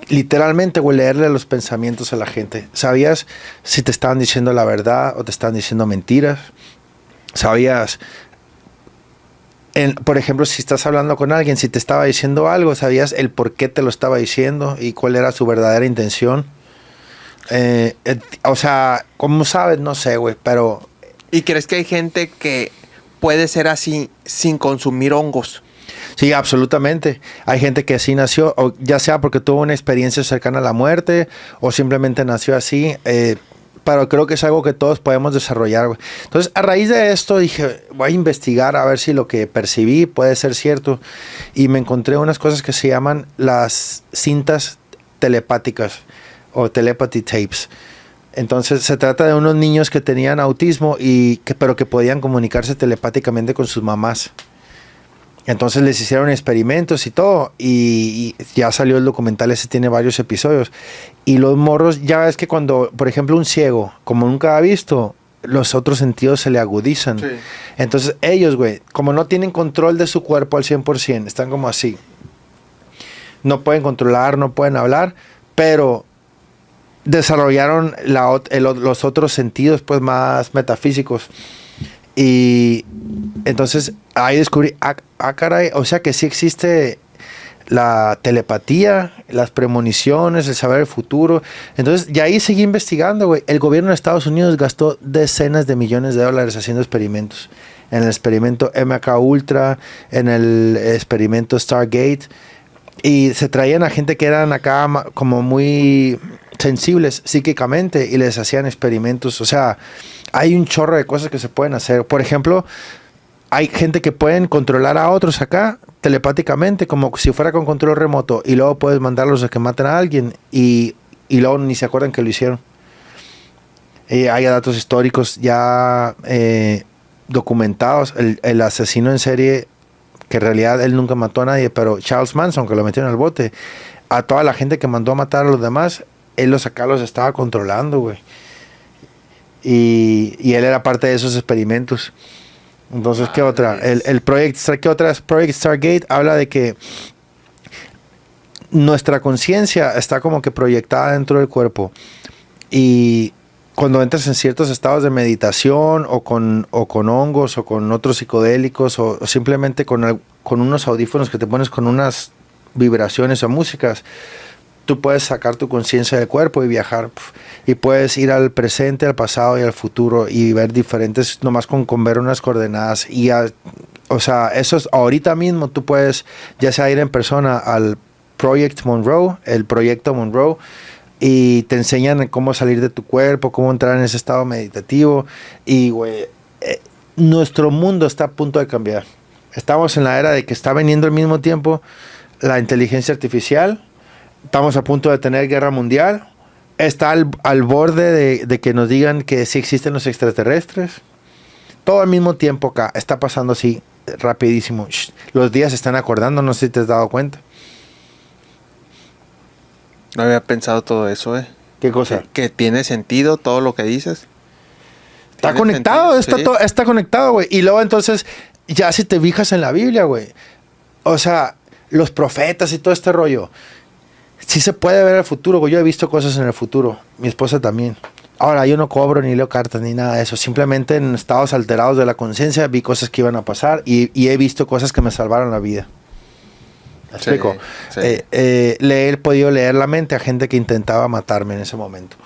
literalmente, güey, leerle los pensamientos a la gente. Sabías si te estaban diciendo la verdad o te estaban diciendo mentiras. Sabías, por ejemplo, si estás hablando con alguien, si te estaba diciendo algo, sabías el por qué te lo estaba diciendo y cuál era su verdadera intención. O sea, ¿cómo sabes? No sé, güey, pero... ¿Y crees que hay gente que puede ser así sin consumir hongos? Sí, absolutamente. Hay gente que así nació, o ya sea porque tuvo una experiencia cercana a la muerte, o simplemente nació así. pero creo que es algo que todos podemos desarrollar, güey. Entonces, a raíz de esto dije, voy a investigar a ver si lo que percibí puede ser cierto. Y me encontré unas cosas que se llaman las cintas telepáticas o telepathy tapes. Entonces, se trata de unos niños que tenían autismo pero que podían comunicarse telepáticamente con sus mamás. Entonces les hicieron experimentos y todo, y ya salió el documental, ese tiene varios episodios. Y los morros, ya ves que cuando, por ejemplo, un ciego, como nunca ha visto, los otros sentidos se le agudizan. Sí. Entonces ellos, güey, como no tienen control de su cuerpo al 100%, están como así. No pueden controlar, no pueden hablar, pero desarrollaron los otros sentidos, pues, más metafísicos. Y entonces ahí descubrí, caray, o sea que sí existe la telepatía, las premoniciones, el saber el futuro. Entonces, y ahí seguí investigando, güey. El gobierno de Estados Unidos gastó decenas de millones de dólares haciendo experimentos. En el experimento MK Ultra, en el experimento Stargate. Y se traían a gente que eran acá como muy sensibles psíquicamente y les hacían experimentos. O sea, hay un chorro de cosas que se pueden hacer. Por ejemplo, hay gente que pueden controlar a otros acá telepáticamente, como si fuera con control remoto, y luego puedes mandarlos a que maten a alguien y luego ni se acuerdan que lo hicieron. Hay datos históricos ya documentados. El asesino en serie, que en realidad él nunca mató a nadie, pero Charles Manson, que lo metieron al bote, a toda la gente que mandó a matar a los demás, él los estaba controlando, güey. Y él era parte de esos experimentos. Entonces, ¿qué otra? ¿Qué otra? Project Stargate habla de que nuestra conciencia está como que proyectada dentro del cuerpo. Y cuando entras en ciertos estados de meditación o con hongos o con otros psicodélicos o simplemente con unos audífonos que te pones con unas vibraciones o músicas, tú puedes sacar tu conciencia del cuerpo y viajar. Y puedes ir al presente, al pasado y al futuro y ver diferentes, nomás con ver unas coordenadas. O sea, eso es ahorita mismo. Tú puedes ya sea ir en persona al Project Monroe, el proyecto Monroe, y te enseñan cómo salir de tu cuerpo, cómo entrar en ese estado meditativo. Y, güey, nuestro mundo está a punto de cambiar. Estamos en la era de que está viniendo al mismo tiempo la inteligencia artificial. Estamos a punto de tener guerra mundial. Está al borde de que nos digan que sí existen los extraterrestres. Todo al mismo tiempo acá. Está pasando así rapidísimo. Los días se están acordando, no sé si te has dado cuenta. No había pensado todo eso, ¿eh? ¿Qué cosa? Que tiene sentido todo lo que dices. Está conectado, está conectado, güey. Y luego entonces, ya si te fijas en la Biblia, güey. O sea, los profetas y todo este rollo. Sí se puede ver el futuro, güey. Yo he visto cosas en el futuro. Mi esposa también. Ahora, yo no cobro ni leo cartas ni nada de eso. Simplemente en estados alterados de la conciencia vi cosas que iban a pasar y he visto cosas que me salvaron la vida. ¿Me explico? Sí. He podido leer la mente a gente que intentaba matarme en ese momento.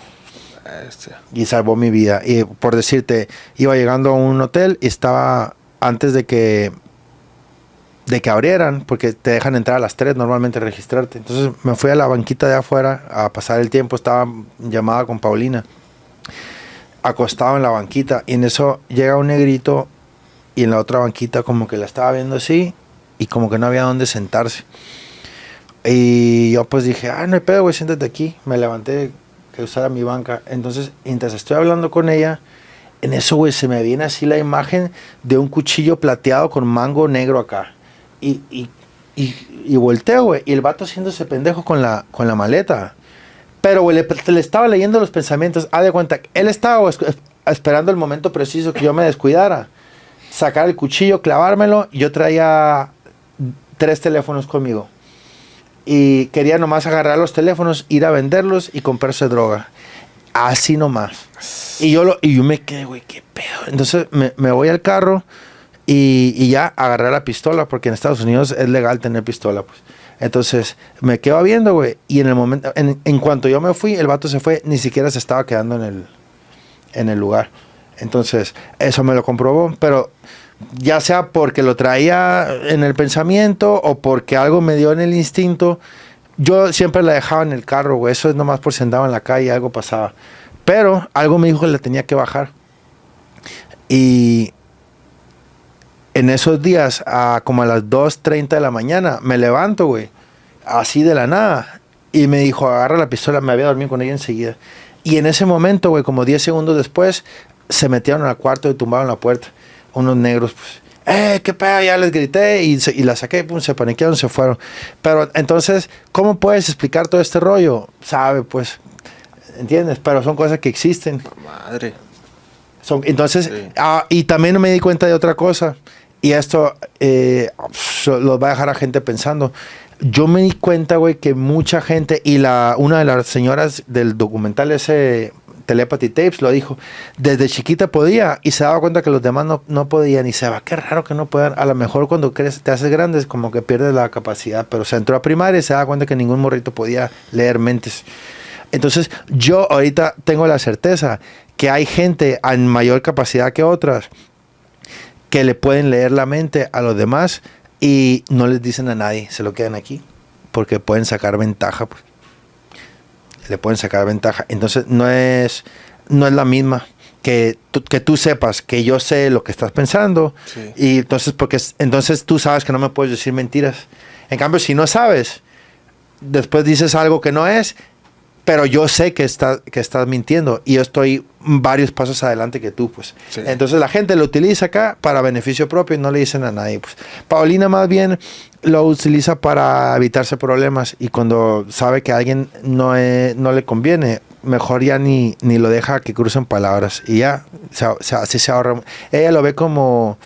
Y salvó mi vida. Y por decirte, iba llegando a un hotel y estaba antes de que abrieran, porque te dejan entrar a las 3 normalmente registrarte. Entonces me fui a la banquita de afuera a pasar el tiempo. Estaba llamada con Paulina, acostado en la banquita, y en eso llega un negrito y en la otra banquita como que la estaba viendo así y como que no había dónde sentarse. Y yo pues dije, no hay pedo, güey, siéntate aquí. Me levanté que usara mi banca. Entonces, mientras estoy hablando con ella, en eso, güey, se me viene así la imagen de un cuchillo plateado con mango negro acá. Y volteo, güey, y el vato haciéndose pendejo con la maleta. Pero, güey, le estaba leyendo los pensamientos. Haz de cuenta, él estaba esperando el momento preciso que yo me descuidara, sacar el cuchillo, clavármelo. Y yo traía 3 teléfonos conmigo. Y quería nomás agarrar los teléfonos, ir a venderlos y comprarse droga. Así nomás. Y yo me quedé, güey, qué pedo. Entonces me voy al carro. Y ya agarré la pistola, porque en Estados Unidos es legal tener pistola, pues. Entonces me quedo viendo, güey. Y en el momento, en cuanto yo me fui, el vato se fue, ni siquiera se estaba quedando en el lugar. Entonces, eso me lo comprobó. Pero ya sea porque lo traía en el pensamiento o porque algo me dio en el instinto, yo siempre la dejaba en el carro, güey. Eso es nomás por si andaba en la calle y algo pasaba. Pero algo me dijo que le tenía que bajar. Y en esos días, como a las 2:30 de la mañana, me levanto, güey, así de la nada. Y me dijo, agarra la pistola, me había dormido con ella enseguida. Y en ese momento, güey, como 10 segundos después, se metieron al cuarto y tumbaron la puerta. Unos negros, pues, qué pedo, ya les grité y la saqué, pum, se paniquearon, se fueron. Pero entonces, ¿cómo puedes explicar todo este rollo? Sabe, pues, ¿entiendes? Pero son cosas que existen. Madre. Entonces, Sí. Y también me di cuenta de otra cosa. Y esto lo va a dejar a gente pensando. Yo me di cuenta, güey, que mucha gente, y una de las señoras del documental ese Telepathy Tapes lo dijo, desde chiquita podía y se daba cuenta que los demás no podían y se va, qué raro que no puedan. A lo mejor cuando creces, te haces grande, es como que pierdes la capacidad, pero se entró a primaria y se da cuenta que ningún morrito podía leer mentes. Entonces, yo ahorita tengo la certeza que hay gente en mayor capacidad que otras que le pueden leer la mente a los demás y no les dicen a nadie, se lo quedan aquí, porque pueden sacar ventaja, pues. Le pueden sacar ventaja. Entonces, no es la misma que tú sepas que yo sé lo que estás pensando, Sí. y entonces tú sabes que no me puedes decir mentiras. En cambio, si no sabes, después dices algo que no es, pero yo sé que estás mintiendo y yo estoy varios pasos adelante que tú, pues. Sí. Entonces la gente lo utiliza acá para beneficio propio y no le dicen a nadie, pues. Paulina más bien lo utiliza para evitarse problemas y cuando sabe que a alguien no le conviene, mejor ya ni lo deja que crucen palabras y ya, así se ahorra. Ella lo ve como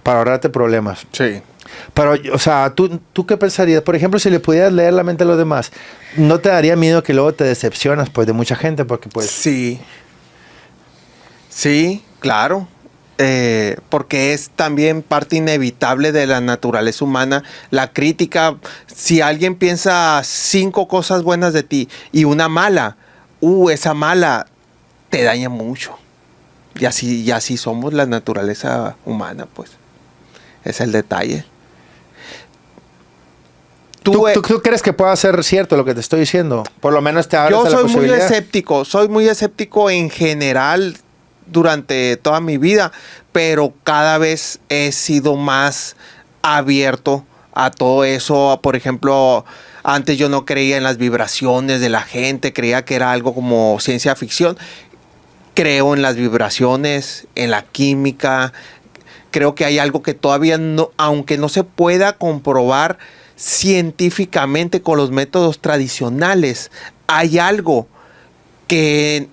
para ahorrarte problemas. Sí. Pero, o sea, ¿tú qué pensarías? Por ejemplo, si le pudieras leer la mente a los demás, ¿no te daría miedo que luego te decepcionas, pues, de mucha gente? Porque, pues... Sí. Sí, claro. Porque es también parte inevitable de la naturaleza humana. La crítica, si alguien piensa 5 cosas buenas de ti y una mala, esa mala te daña mucho. Y así somos la naturaleza humana, pues. Es el detalle. ¿Tú crees que pueda ser cierto lo que te estoy diciendo? Por lo menos te abres Yo a la soy muy posibilidad. soy muy escéptico en general durante toda mi vida, pero cada vez he sido más abierto a todo eso. Por ejemplo, antes yo no creía en las vibraciones de la gente, creía que era algo como ciencia ficción. Creo en las vibraciones, en la química. Creo que hay algo que todavía no, aunque no se pueda comprobar científicamente con los métodos tradicionales, hay algo que,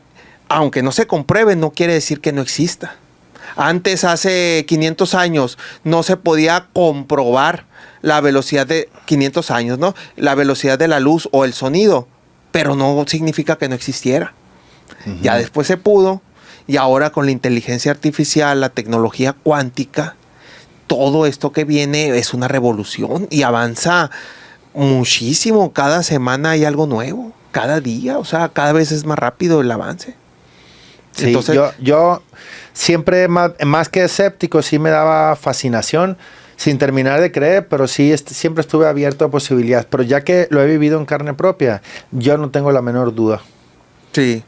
aunque no se compruebe, no quiere decir que no exista. Antes, hace 500 años, no se podía comprobar la velocidad de 500 años, ¿no? La velocidad de la luz o el sonido, pero no significa que no existiera. Uh-huh. Ya después se pudo, y ahora con la inteligencia artificial, la tecnología cuántica, todo esto que viene es una revolución y avanza muchísimo. Cada semana hay algo nuevo, cada día, o sea, cada vez es más rápido el avance. Sí, entonces, yo siempre, más que escéptico, sí me daba fascinación, sin terminar de creer, pero sí siempre estuve abierto a posibilidades. Pero ya que lo he vivido en carne propia, yo no tengo la menor duda. Sí.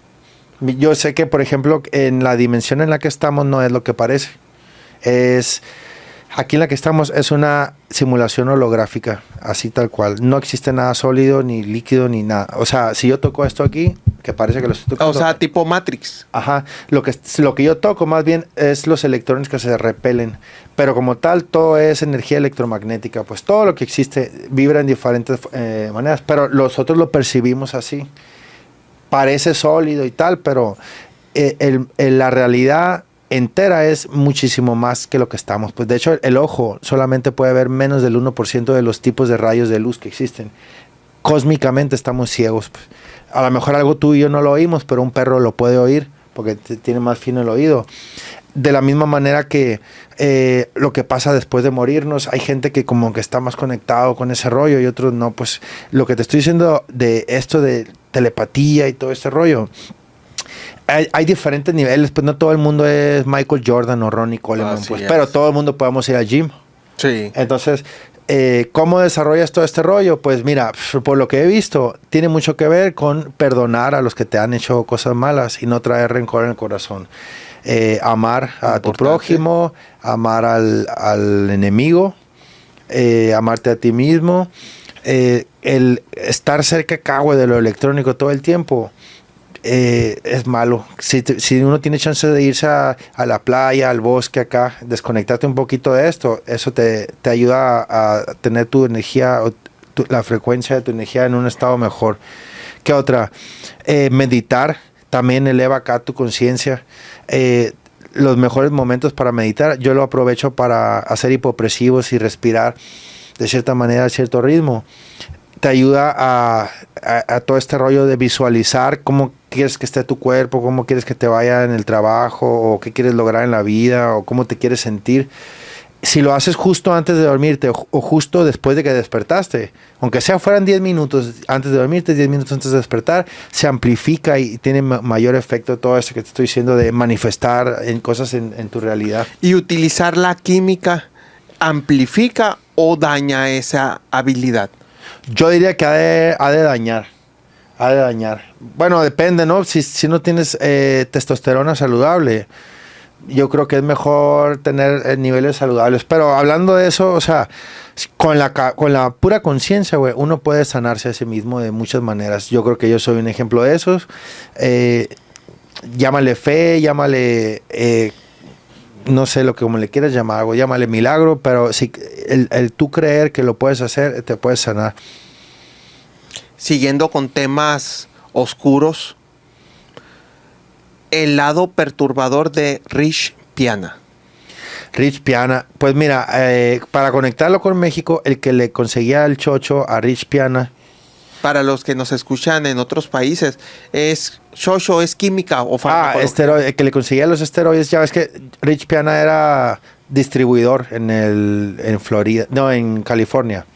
Yo sé que, por ejemplo, en la dimensión en la que estamos no es lo que parece. Aquí en la que estamos es una simulación holográfica, así tal cual. No existe nada sólido, ni líquido, ni nada. O sea, si yo toco esto aquí, que parece que lo estoy tocando. O sea, tipo Matrix. Ajá. Lo que yo toco más bien es los electrones que se repelen. Pero como tal, todo es energía electromagnética. Pues todo lo que existe vibra en diferentes maneras. Pero nosotros lo percibimos así. Parece sólido y tal, pero la realidad entera es muchísimo más que lo que estamos. Pues de hecho, el ojo solamente puede ver menos del 1% de los tipos de rayos de luz que existen. Cósmicamente estamos ciegos. Pues. A lo mejor algo tú y yo no lo oímos, pero un perro lo puede oír porque tiene más fino el oído. De la misma manera que lo que pasa después de morirnos, hay gente que como que está más conectado con ese rollo y otros no. Pues lo que te estoy diciendo de esto de telepatía y todo este rollo, hay diferentes niveles. Pues no todo el mundo es Michael Jordan o Ronnie Coleman, pues, pero todo el mundo podemos ir al gym. Sí. Entonces, ¿Cómo desarrollas todo este rollo? Pues mira, por lo que he visto, tiene mucho que ver con perdonar a los que te han hecho cosas malas y no traer rencor en el corazón. Amar a tu prójimo, amar al enemigo, amarte a ti mismo. El estar cerca acá, güey, de lo electrónico todo el tiempo es malo. Si uno tiene chance de irse a la playa, al bosque acá, desconectarte un poquito de esto, eso te ayuda a tener tu energía, la frecuencia de tu energía en un estado mejor. ¿Qué otra? Meditar también eleva acá tu conciencia. Los mejores momentos para meditar, yo lo aprovecho para hacer hipopresivos y respirar de cierta manera a cierto ritmo. Te ayuda a todo este rollo de visualizar cómo quieres que esté tu cuerpo, cómo quieres que te vaya en el trabajo, o qué quieres lograr en la vida, o cómo te quieres sentir. Si lo haces justo antes de dormirte o justo después de que despertaste, aunque sea fueran 10 minutos antes de dormirte, 10 minutos antes de despertar, se amplifica y tiene mayor efecto todo esto que te estoy diciendo de manifestar en cosas en tu realidad. Y utilizar la química amplifica o daña esa habilidad. Yo diría que ha de dañar. Ha de dañar. Bueno, depende, ¿no? Si no tienes testosterona saludable, yo creo que es mejor tener niveles saludables. Pero hablando de eso, o sea, con la pura conciencia, güey, uno puede sanarse a sí mismo de muchas maneras. Yo creo que yo soy un ejemplo de esos. Llámale fe, llámale... no sé lo que como le quieras llamar, güey, llámale milagro, pero si el tú creer que lo puedes hacer, te puedes sanar. Siguiendo con temas oscuros, el lado perturbador de Rich Piana. Rich Piana, pues mira, para conectarlo con México, el que le conseguía el chocho a Rich Piana. Para los que nos escuchan en otros países, es chocho, es química o farmacología. El que le conseguía los esteroides, ya ves que Rich Piana era distribuidor en Florida, no, en California.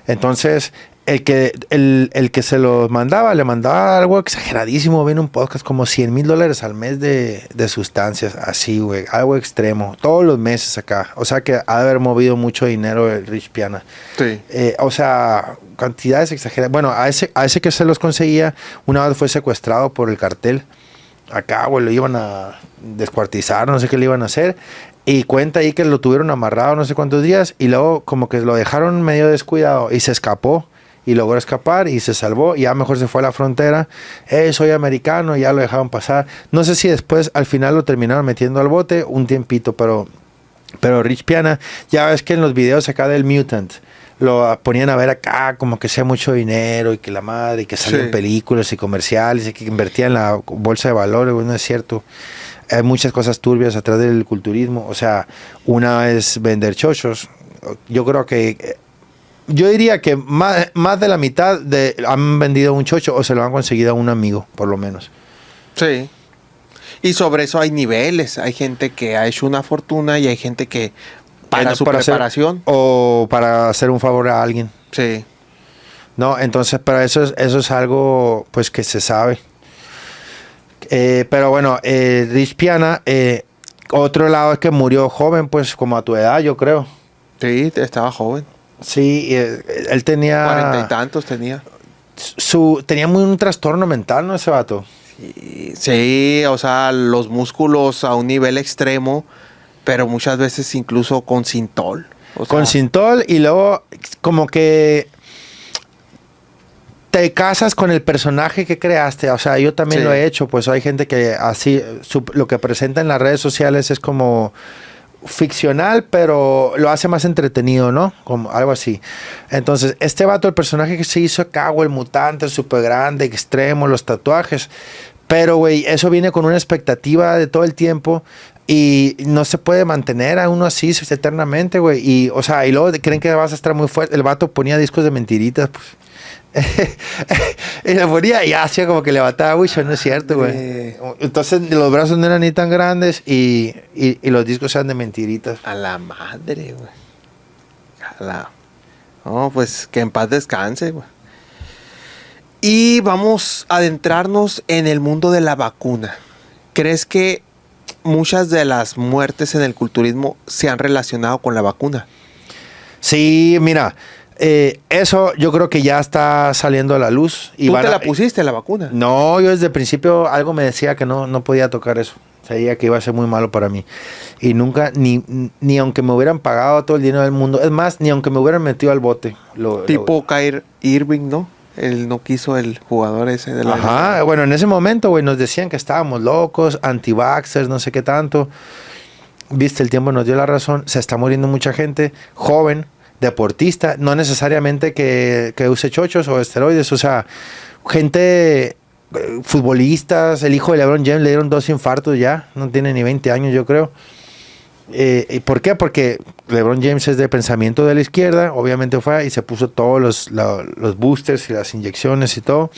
Entonces, el que se los mandaba, le mandaba algo exageradísimo, viene un podcast como $100,000 al mes de sustancias, así, güey, algo extremo, todos los meses acá. O sea que ha de haber movido mucho dinero el Rich Piana. Sí. O sea, cantidades exageradas. Bueno, a ese que se los conseguía, una vez fue secuestrado por el cartel. Acá, güey, lo iban a descuartizar, no sé qué le iban a hacer. Y cuenta ahí que lo tuvieron amarrado no sé cuántos días y luego como que lo dejaron medio descuidado y se escapó. Y logró escapar y se salvó y ya mejor se fue a la frontera. Soy americano, ya lo dejaron pasar. No sé si después al final lo terminaron metiendo al bote un tiempito, pero Rich Piana, ya ves que en los videos acá del Mutant lo ponían a ver acá como que sea mucho dinero y que la madre, y que salen películas y comerciales y que invertía en la bolsa de valores, no es cierto. Hay muchas cosas turbias atrás del culturismo. O sea, una es vender chochos. Yo diría que más de la mitad han vendido un chocho o se lo han conseguido a un amigo, por lo menos. Sí. Y sobre eso hay niveles. Hay gente que ha hecho una fortuna y hay gente que para su preparación. O para hacer un favor a alguien. Sí. No, entonces, pero eso es algo pues que se sabe. Pero bueno, Rich Piana, otro lado es que murió joven, pues como a tu edad, yo creo. Sí, estaba joven. Sí, él tenía... 40 y tantos tenía. Tenía un trastorno mental, ¿no? Ese vato. Sí, o sea, los músculos a un nivel extremo, pero muchas veces incluso con Sintol. Con Sintol y luego como que te casas con el personaje que creaste. O sea, yo también lo he hecho. Pues hay gente que así, lo que presenta en las redes sociales es como ficcional, pero lo hace más entretenido, ¿no? Como algo así. Entonces, este vato, el personaje que se hizo acá, güey, el mutante, súper grande, extremo, los tatuajes. Pero, güey, eso viene con una expectativa de todo el tiempo y no se puede mantener a uno así eternamente, güey. Y, o sea, y luego creen que vas a estar muy fuerte. El vato ponía discos de mentiritas, pues. Y le ponía y hacía como que levantaba, uy, eso no es cierto, güey. Entonces los brazos no eran ni tan grandes y los discos eran de mentiritas. A la madre, güey. No, pues que en paz descanse, güey. Y vamos a adentrarnos en el mundo de la vacuna. ¿Crees que muchas de las muertes en el culturismo se han relacionado con la vacuna? Sí, mira, eso yo creo que ya está saliendo a la luz. Y ¿Tú te la pusiste la vacuna? No, yo desde el principio algo me decía que no podía tocar eso. Sabía que iba a ser muy malo para mí. Y nunca, ni aunque me hubieran pagado todo el dinero del mundo, es más, ni aunque me hubieran metido al bote. Tipo Kyrie Irving, ¿no? Él no quiso el jugador ese de la... Ajá, bueno, en ese momento, güey, nos decían que estábamos locos, anti-vaxxers, no sé qué tanto. Viste, el tiempo nos dio la razón. Se está muriendo mucha gente joven, deportista, no necesariamente que use chochos o esteroides, o sea, gente, futbolistas, el hijo de LeBron James le dieron 2 infartos ya, no tiene ni 20 años yo creo. ¿Y por qué? Porque LeBron James es de pensamiento de la izquierda, obviamente fue y se puso todos los boosters y las inyecciones y todo.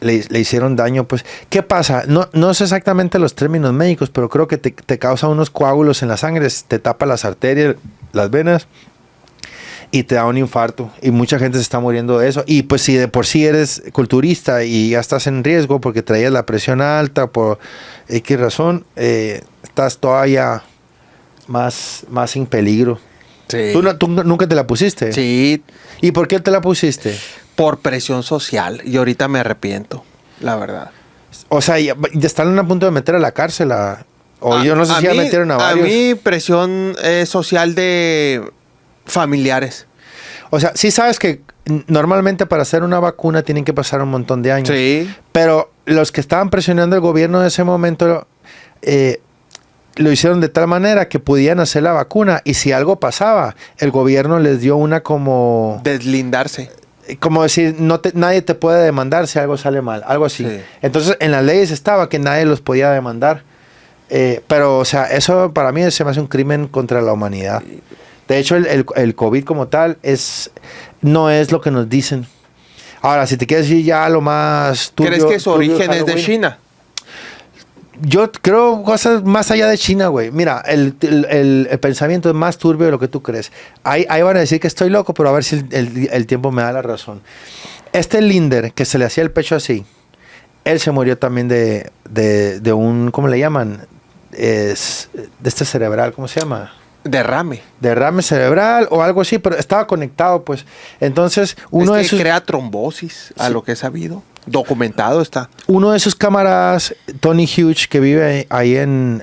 Le hicieron daño, pues. ¿Qué pasa? No sé exactamente los términos médicos, pero creo que te causa unos coágulos en la sangre, te tapa las arterias, las venas y te da un infarto. Y mucha gente se está muriendo de eso. Y pues si de por sí eres culturista y ya estás en riesgo porque traías la presión alta por X razón, estás todavía más sin peligro. Sí. ¿Tú nunca te la pusiste? Sí, ¿Y por qué te la pusiste? por presión social. Y ahorita me arrepiento, la verdad. O sea, ya están a punto de meter a la cárcel yo no sé si ya metieron a varios. A mí presión social de familiares. O sea, sí sabes que normalmente para hacer una vacuna tienen que pasar un montón de años. Sí. Pero los que estaban presionando el gobierno en ese momento lo hicieron de tal manera que podían hacer la vacuna y si algo pasaba, el gobierno les dio una como... Deslindarse. Como decir, nadie te puede demandar si algo sale mal, algo así. Sí. Entonces, en las leyes estaba que nadie los podía demandar. Pero, o sea, eso para mí se me hace un crimen contra la humanidad. De hecho, el COVID como tal no es lo que nos dicen. Ahora, si te quieres decir ya lo más turbio... ¿Crees que su origen es de Halloween, China? Yo creo cosas más allá de China, güey. Mira, el pensamiento es más turbio de lo que tú crees. Ahí van a decir que estoy loco, pero a ver si el tiempo me da la razón. Este Linder, que se le hacía el pecho así, él se murió también de un, ¿cómo le llaman? De este cerebral, ¿cómo se llama? Derrame. Derrame cerebral o algo así, pero estaba conectado, pues. Entonces, uno es que de sus... crea trombosis, a lo que he sabido. Documentado está. Uno de sus camaradas, Tony Hughes, que vive ahí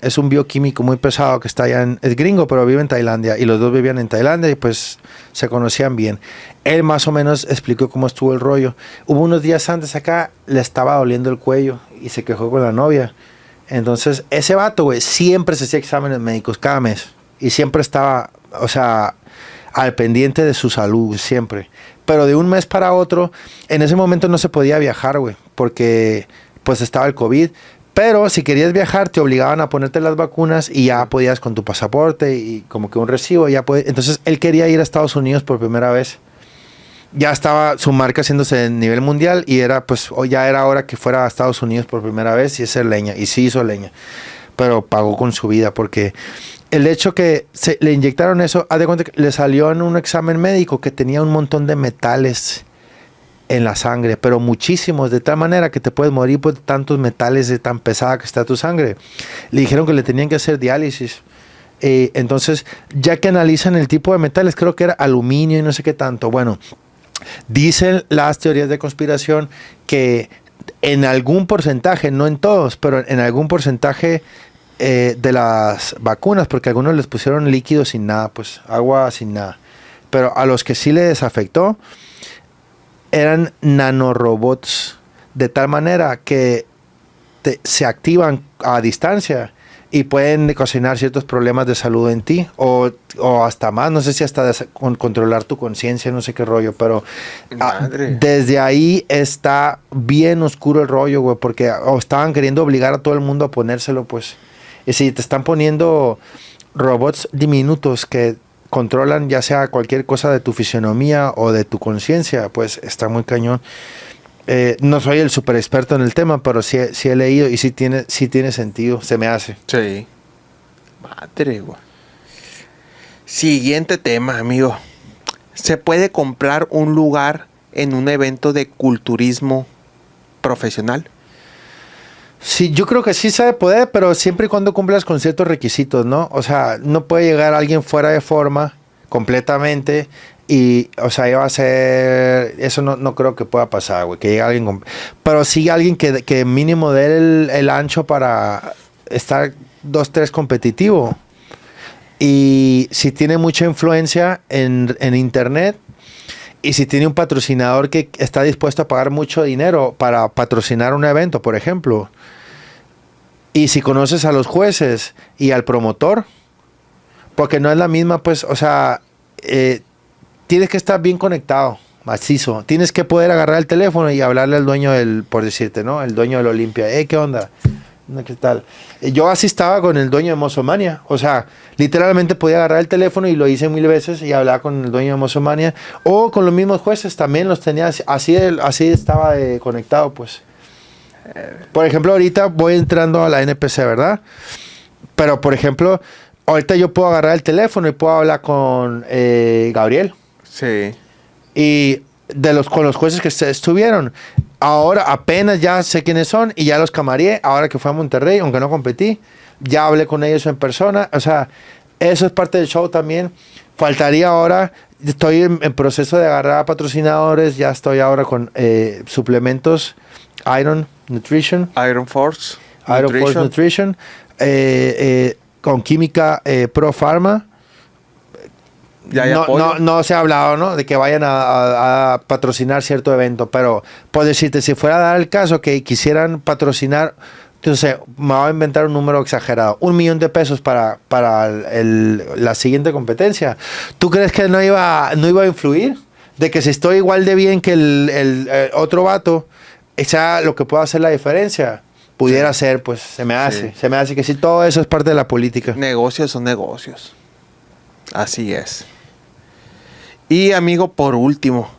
es un bioquímico muy pesado que está allá es gringo, pero vive en Tailandia. Y los dos vivían en Tailandia y pues se conocían bien. Él más o menos explicó cómo estuvo el rollo. Hubo unos días antes acá, le estaba doliendo el cuello y se quejó con la novia. Entonces, ese vato, güey, siempre se hacía exámenes médicos cada mes. Y siempre estaba, o sea, al pendiente de su salud, siempre. Pero de un mes para otro, en ese momento no se podía viajar, güey, porque pues estaba el COVID. Pero si querías viajar, te obligaban a ponerte las vacunas y ya podías con tu pasaporte y como que un recibo, ya podías. Entonces, él quería ir a Estados Unidos por primera vez. Ya estaba su marca haciéndose a nivel mundial y ya era hora que fuera a Estados Unidos por primera vez y hacer leña. Y sí hizo leña, pero pagó con su vida porque... El hecho que le inyectaron eso, haz de cuenta que le salió en un examen médico que tenía un montón de metales en la sangre, pero muchísimos, de tal manera que te puedes morir por tantos metales de tan pesada que está tu sangre. Le dijeron que le tenían que hacer diálisis. Entonces, ya que analizan el tipo de metales, creo que era aluminio y no sé qué tanto. Bueno, dicen las teorías de conspiración que en algún porcentaje, no en todos, pero en algún porcentaje... de las vacunas, porque a algunos les pusieron líquido sin nada, pues agua sin nada, pero a los que sí les afectó eran nanorobots, de tal manera que se activan a distancia y pueden ocasionar ciertos problemas de salud en ti o hasta más, no sé si hasta controlar tu conciencia, no sé qué rollo, pero desde ahí está bien oscuro el rollo, güey, porque estaban queriendo obligar a todo el mundo a ponérselo, pues. Y si te están poniendo robots diminutos que controlan ya sea cualquier cosa de tu fisionomía o de tu conciencia, pues está muy cañón. No soy el super experto en el tema, pero sí he leído y sí tiene sentido, se me hace. Sí. Madre, güey. Siguiente tema, amigo. ¿Se puede comprar un lugar en un evento de culturismo profesional? Sí, yo creo que sí se puede, pero siempre y cuando cumplas con ciertos requisitos, ¿no? O sea, no puede llegar alguien fuera de forma completamente. Y, o sea, iba a ser... Eso no creo que pueda pasar, güey. Que llegue alguien pero sí alguien que mínimo dé el ancho para estar 2-3 competitivo. Y si tiene mucha influencia en internet, y si tiene un patrocinador que está dispuesto a pagar mucho dinero para patrocinar un evento, por ejemplo. Y si conoces a los jueces y al promotor, porque no es la misma, pues, o sea... tienes que estar bien conectado, macizo. Tienes que poder agarrar el teléfono y hablarle al dueño por decirte, ¿no? El dueño del Olimpia. ¿Qué onda? ¿Qué tal? Yo así estaba con el dueño de Mozomania. O sea, literalmente podía agarrar el teléfono y lo hice 1000 veces y hablaba con el dueño de Mozomania. O con los mismos jueces también los tenía. Así estaba conectado, pues. Por ejemplo, ahorita voy entrando a la NPC, ¿verdad? Pero, por ejemplo, ahorita yo puedo agarrar el teléfono y puedo hablar con Gabriel. Sí. Y con los jueces que estuvieron. Ahora apenas ya sé quiénes son y ya los camarié. Ahora que fui a Monterrey, aunque no competí, ya hablé con ellos en persona. O sea, eso es parte del show también. Faltaría ahora, estoy en proceso de agarrar a patrocinadores. Ya estoy ahora con suplementos Iron Nutrition. Iron Force Nutrition. Con química Pro Pharma. No se ha hablado, ¿no? De que vayan a patrocinar cierto evento, pero puedo decirte, si fuera a dar el caso que quisieran patrocinar, entonces me voy a inventar un número exagerado, $1,000,000 para la siguiente competencia. ¿Tú crees que no iba a influir? De que si estoy igual de bien que el otro vato, sea lo que pueda hacer la diferencia. Pudiera ser, pues se me hace que sí, todo eso es parte de la política. Negocios son negocios. Así es. Y amigo, por último,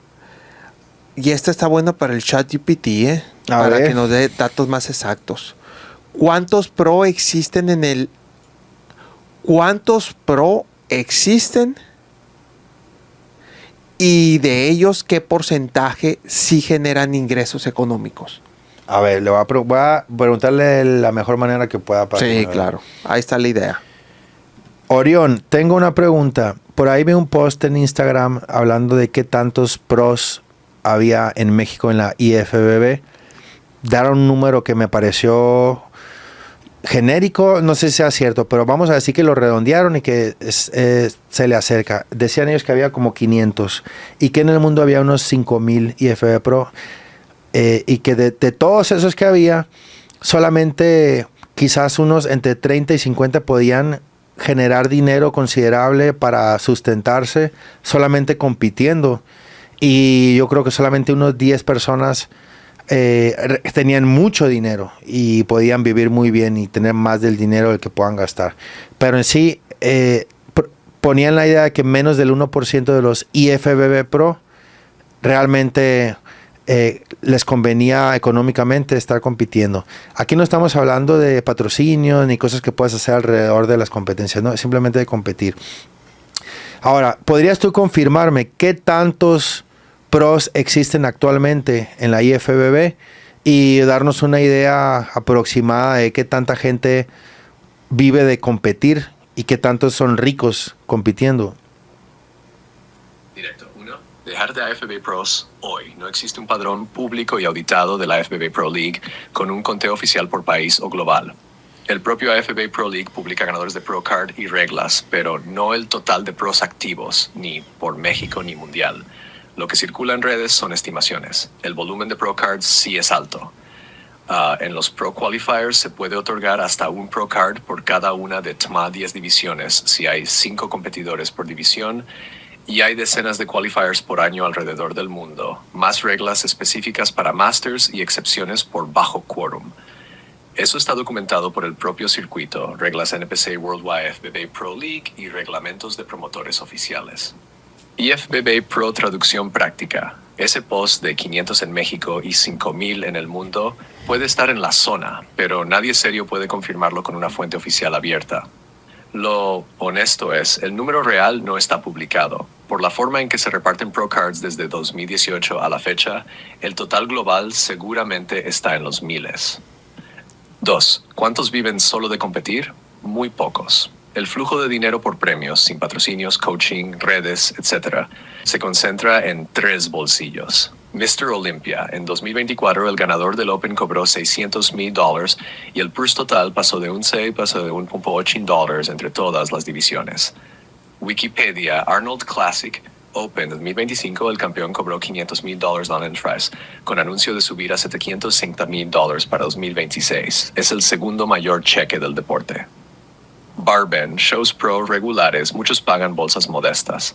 y esta está buena para el ChatGPT, para que nos dé datos más exactos. ¿Cuántos pro existen y de ellos qué porcentaje sí generan ingresos económicos? A ver, voy a preguntarle de la mejor manera que pueda. Sí, claro. Ahí está la idea. Orión, tengo una pregunta. Por ahí vi un post en Instagram hablando de qué tantos pros había en México en la IFBB. Daron un número que me pareció genérico, no sé si sea cierto, pero vamos a decir que lo redondearon y que se le acerca. Decían ellos que había como 500 y que en el mundo había unos 5,000 IFBB Pro. Y que de todos esos que había, solamente quizás unos entre 30 y 50 podían generar dinero considerable para sustentarse solamente compitiendo. Y yo creo que solamente unos 10 personas tenían mucho dinero y podían vivir muy bien y tener más del dinero del que puedan gastar. Pero en sí, ponían la idea de que menos del 1% de los IFBB Pro realmente les convenía económicamente estar compitiendo. Aquí no estamos hablando de patrocinio ni cosas que puedas hacer alrededor de las competencias, no, simplemente de competir. Ahora, ¿podrías tú confirmarme qué tantos pros existen actualmente en la IFBB y darnos una idea aproximada de qué tanta gente vive de competir y qué tantos son ricos compitiendo? Directo. Dejar de AFB Pros hoy. No existe un padrón público y auditado de la AFB Pro League con un conteo oficial por país o global. El propio AFB Pro League publica ganadores de Pro Card y reglas, pero no el total de pros activos, ni por México ni mundial. Lo que circula en redes son estimaciones. El volumen de Pro Cards sí es alto. En los Pro Qualifiers se puede otorgar hasta un Pro Card por cada una de 10 divisiones, si hay 5 competidores por división, y hay decenas de qualifiers por año alrededor del mundo, más reglas específicas para Masters y excepciones por bajo quórum. Eso está documentado por el propio circuito, reglas NPC World IFBB Pro League y reglamentos de promotores oficiales. IFBB Pro Traducción Práctica. Ese post de 500 en México y 5,000 en el mundo puede estar en la zona, pero nadie serio puede confirmarlo con una fuente oficial abierta. Lo honesto es, el número real no está publicado. Por la forma en que se reparten Pro Cards desde 2018 a la fecha, el total global seguramente está en los miles. 2. ¿Cuántos viven solo de competir? Muy pocos. El flujo de dinero por premios, sin patrocinios, coaching, redes, etc., se concentra en 3 bolsillos. Mr. Olympia. En 2024, el ganador del Open cobró $600,000 y el purse total pasó de $1.8 entre todas las divisiones. Wikipedia. Arnold Classic Open 2025, el campeón cobró $500,000 on entrance, con anuncio de subir a $750,000 para 2026. Es el segundo mayor cheque del deporte. Barben, shows pro regulares, muchos pagan bolsas modestas.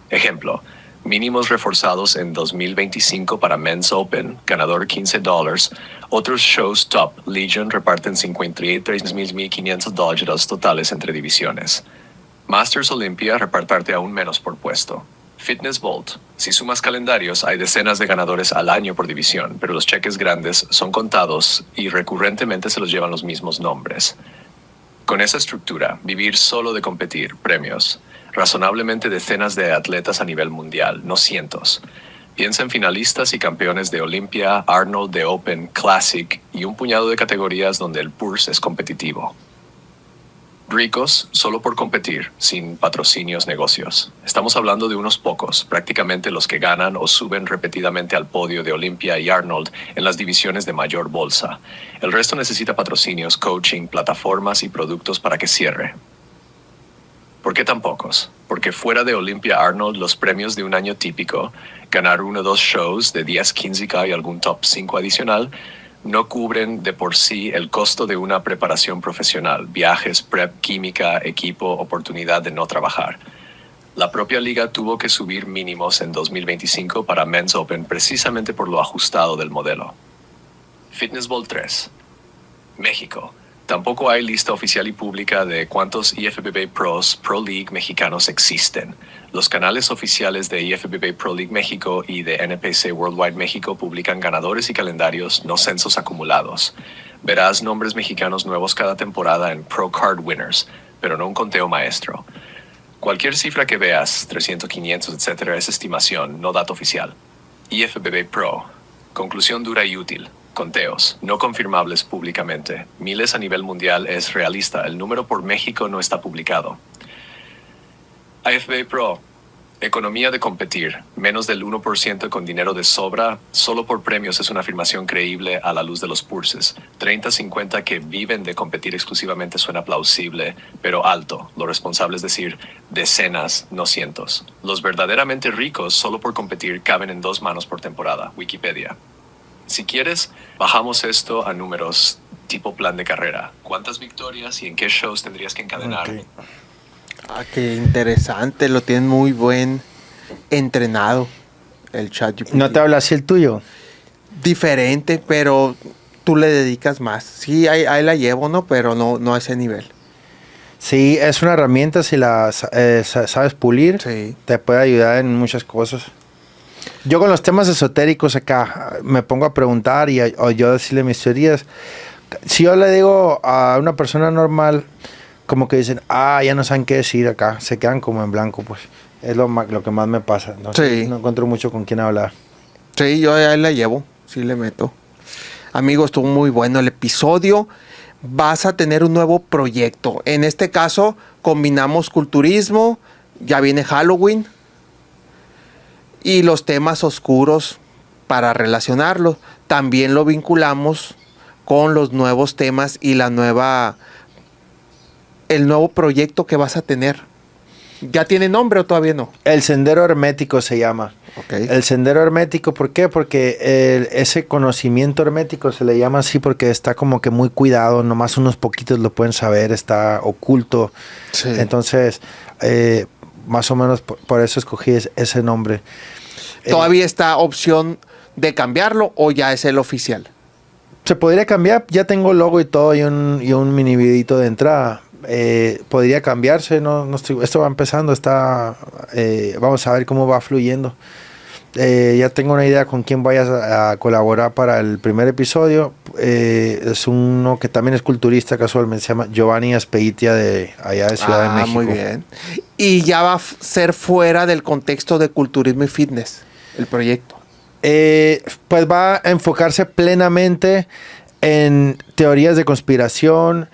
Ejemplo, mínimos reforzados en 2025 para Men's Open, ganador $15. Otros shows top, Legion, reparten $53,500 totales entre divisiones. Masters Olympia, repartarte aún menos por puesto. Fitness Vault. Si sumas calendarios, hay decenas de ganadores al año por división, pero los cheques grandes son contados y recurrentemente se los llevan los mismos nombres. Con esa estructura, vivir solo de competir, premios, razonablemente decenas de atletas a nivel mundial, no cientos. Piensa en finalistas y campeones de Olympia, Arnold, de Open, Classic y un puñado de categorías donde el purse es competitivo. Ricos solo por competir, sin patrocinios, negocios. Estamos hablando de unos pocos, prácticamente los que ganan o suben repetidamente al podio de Olympia y Arnold en las divisiones de mayor bolsa. El resto necesita patrocinios, coaching, plataformas y productos para que cierre. ¿Por qué tan pocos? Porque fuera de Olympia Arnold, los premios de un año típico, ganar 1 o 2 shows de 10, 15K y algún top 5 adicional, no cubren de por sí el costo de una preparación profesional, viajes, prep, química, equipo, oportunidad de no trabajar. La propia liga tuvo que subir mínimos en 2025 para Men's Open precisamente por lo ajustado del modelo. Fitness Bowl 3. México. Tampoco hay lista oficial y pública de cuántos IFBB Pros Pro League mexicanos existen. Los canales oficiales de IFBB Pro League México y de NPC Worldwide México publican ganadores y calendarios, no censos acumulados. Verás nombres mexicanos nuevos cada temporada en Pro Card Winners, pero no un conteo maestro. Cualquier cifra que veas, 300, 500, etc., es estimación, no dato oficial. IFBB Pro. Conclusión dura y útil. Conteos, no confirmables públicamente. Miles a nivel mundial es realista. El número por México no está publicado. IFBB Pro. Economía de competir. Menos del 1% con dinero de sobra. Solo por premios es una afirmación creíble a la luz de los purses. 30-50 que viven de competir exclusivamente suena plausible, pero alto. Lo responsable es decir, decenas, no cientos. Los verdaderamente ricos solo por competir caben en 2 manos por temporada. Wikipedia. Si quieres, bajamos esto a números tipo plan de carrera. ¿Cuántas victorias y en qué shows tendrías que encadenar? Okay. Ah, qué interesante. Lo tienen muy buen entrenado el ChatGPT. ¿No te habla así el tuyo? Diferente, pero tú le dedicas más. Sí, ahí la llevo, ¿no? Pero no a ese nivel. Sí, es una herramienta si la sabes pulir. Sí. Te puede ayudar en muchas cosas. Yo con los temas esotéricos acá me pongo a preguntar o yo decirle mis teorías. Si yo le digo a una persona normal, como que dicen, ya no saben qué decir acá, se quedan como en blanco, pues. Es lo que más me pasa. No, Sí. No encuentro mucho con quién hablar. Sí, yo ahí la llevo. Sí le meto. Amigo, estuvo muy bueno el episodio. Vas a tener un nuevo proyecto. En este caso, combinamos culturismo. Ya viene Halloween. Y los temas oscuros para relacionarlos. También lo vinculamos con los nuevos temas y el nuevo proyecto que vas a tener. ¿Ya tiene nombre o todavía no? El sendero hermético se llama. Okay. El sendero hermético, ¿por qué? Porque ese conocimiento hermético se le llama así porque está como que muy cuidado, nomás unos poquitos lo pueden saber, está oculto. Sí. Entonces, más o menos por eso escogí ese nombre. ¿Todavía está opción de cambiarlo o ya es el oficial? Se podría cambiar, ya tengo logo y todo y un mini videito de entrada. Podría cambiarse, esto va empezando, vamos a ver cómo va fluyendo. Ya tengo una idea con quién vayas a colaborar para el primer episodio. Es uno que también es culturista, casualmente, se llama Giovanni Aspeitia de allá de Ciudad de México. Muy bien. Y ya va a ser fuera del contexto de culturismo y fitness, el proyecto. Pues va a enfocarse plenamente en teorías de conspiración,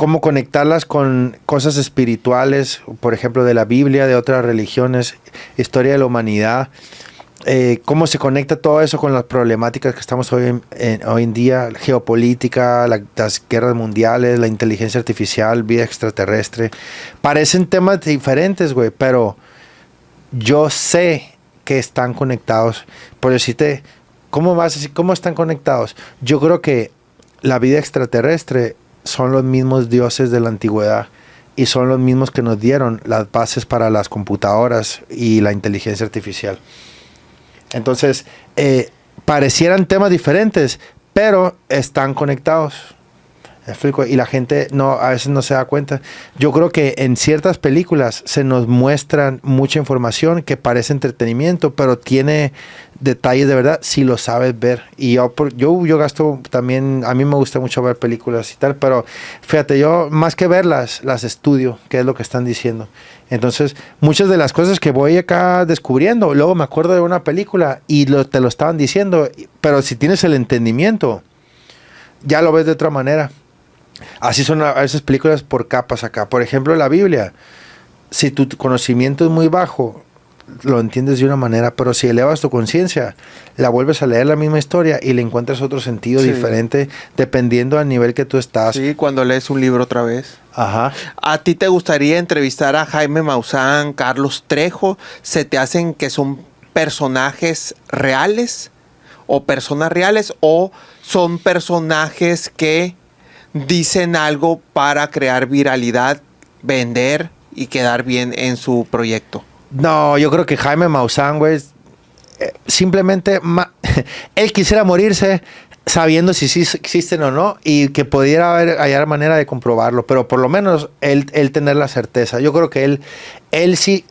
cómo conectarlas con cosas espirituales, por ejemplo, de la Biblia, de otras religiones, historia de la humanidad. Cómo se conecta todo eso con las problemáticas que estamos hoy en día, geopolítica, las guerras mundiales, la inteligencia artificial, vida extraterrestre. Parecen temas diferentes, güey, pero yo sé que están conectados. Por decirte, ¿cómo están conectados? Yo creo que la vida extraterrestre son los mismos dioses de la antigüedad y son los mismos que nos dieron las bases para las computadoras y la inteligencia artificial. Entonces, parecieran temas diferentes, pero están conectados. ¿Me explico? Y la gente a veces no se da cuenta. Yo creo que en ciertas películas se nos muestran mucha información que parece entretenimiento, pero tiene detalles de verdad si lo sabes ver. Y yo gasto también, a mí me gusta mucho ver películas y tal, pero fíjate, yo más que verlas, las estudio, qué es lo que están diciendo. Entonces, muchas de las cosas que voy acá descubriendo, luego me acuerdo de una película y te lo estaban diciendo, pero si tienes el entendimiento, ya lo ves de otra manera. Así son a veces películas por capas acá. Por ejemplo, la Biblia, si tu conocimiento es muy bajo, lo entiendes de una manera, pero si elevas tu conciencia, la vuelves a leer la misma historia y le encuentras otro sentido diferente dependiendo del nivel que tú estás. Sí, cuando lees un libro otra vez. Ajá. ¿A ti te gustaría entrevistar a Jaime Maussan, Carlos Trejo? ¿Se te hacen que son personajes reales o personas reales o son personajes que dicen algo para crear viralidad, vender y quedar bien en su proyecto? No, yo creo que Jaime Maussan, güey, simplemente él quisiera morirse sabiendo si sí existen o no y que pudiera hallar manera de comprobarlo, pero por lo menos él tener la certeza. Yo creo que él sí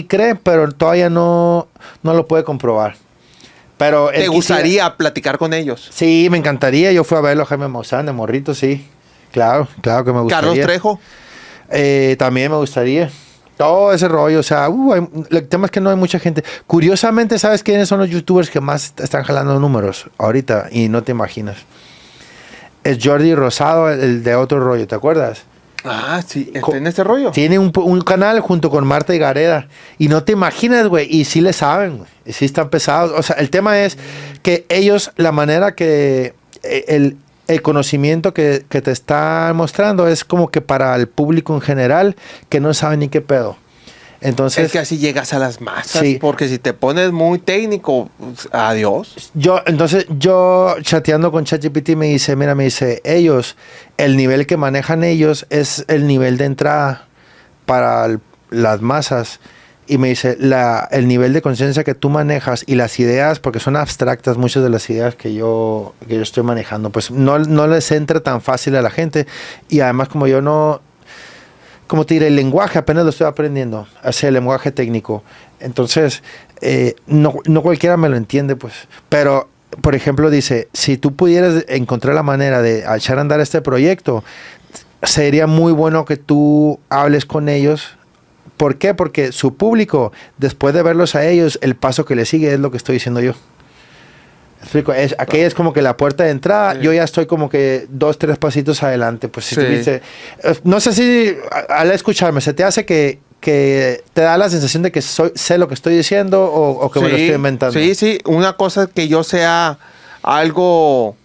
cree, pero todavía no lo puede comprobar. Pero ¿te gustaría platicar con ellos? Sí, me encantaría. Yo fui a verlo a Jaime Maussan de morrito, sí. Claro que me gustaría. ¿Carlos Trejo? También me gustaría. Todo ese rollo, o sea, el tema es que no hay mucha gente. Curiosamente, ¿sabes quiénes son los youtubers que más están jalando números ahorita? Y no te imaginas. Es Jordi Rosado, el de Otro Rollo, ¿te acuerdas? Ah, sí, está en este rollo. Tiene un canal junto con Marta y Gareda. Y no te imaginas, güey. Y sí le saben, güey. Y sí están pesados. O sea, el tema es que ellos, la manera que el conocimiento que te están mostrando es como que para el público en general que no sabe ni qué pedo. Entonces, es que así llegas a las masas. Sí. Porque si te pones muy técnico, adiós. Entonces yo chateando con ChatGPT me dice, ellos, el nivel que manejan ellos es el nivel de entrada para las masas. Y me dice, el nivel de conciencia que tú manejas y las ideas, porque son abstractas muchas de las ideas que yo estoy manejando, pues no les entra tan fácil a la gente. Y además como yo no... Como te diré, el lenguaje apenas lo estoy aprendiendo, hacia el lenguaje técnico. Entonces, no cualquiera me lo entiende, pues. Pero, por ejemplo, dice, si tú pudieras encontrar la manera de echar a andar este proyecto, sería muy bueno que tú hables con ellos. ¿Por qué? Porque su público, después de verlos a ellos, el paso que le sigue es lo que estoy diciendo yo. Explico, aquella es como que la puerta de entrada, sí. Yo ya estoy como que 2-3 pasitos adelante. Pues si tuviste, no sé si al escucharme se te hace que te da la sensación de que sé lo que estoy diciendo o que me lo estoy inventando. Sí, una cosa que yo sea algo,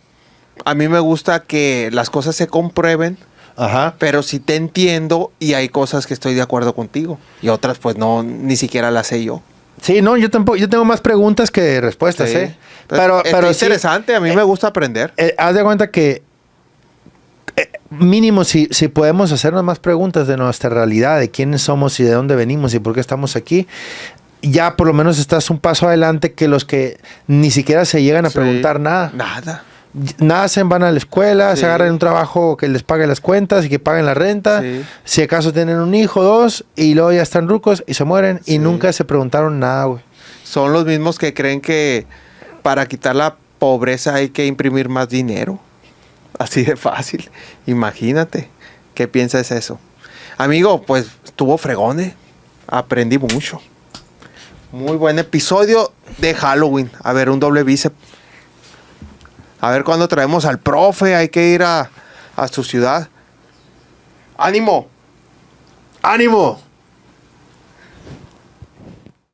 a mí me gusta que las cosas se comprueben. Ajá. Pero sí te entiendo y hay cosas que estoy de acuerdo contigo y otras pues no, ni siquiera las sé yo. Sí, no, yo tengo más preguntas que respuestas, sí. Pero es interesante, a mí me gusta aprender. Haz de cuenta que mínimo si podemos hacernos más preguntas de nuestra realidad, de quiénes somos y de dónde venimos y por qué estamos aquí, ya por lo menos estás un paso adelante que los que ni siquiera se llegan a preguntar nada. Nacen, van a la escuela, se agarran un trabajo que les pague las cuentas y que paguen la renta. Si acaso tienen un hijo, 2, y luego ya están rucos y se mueren y nunca se preguntaron nada, güey. Son los mismos que creen que para quitar la pobreza hay que imprimir más dinero. Así de fácil. Imagínate. ¿Qué piensas eso? Amigo, pues estuvo fregón, Aprendí mucho. Muy buen episodio de Halloween. A ver, un doble bíceps. A ver cuándo traemos al profe. Hay que ir a su ciudad. ¡Ánimo! ¡Ánimo!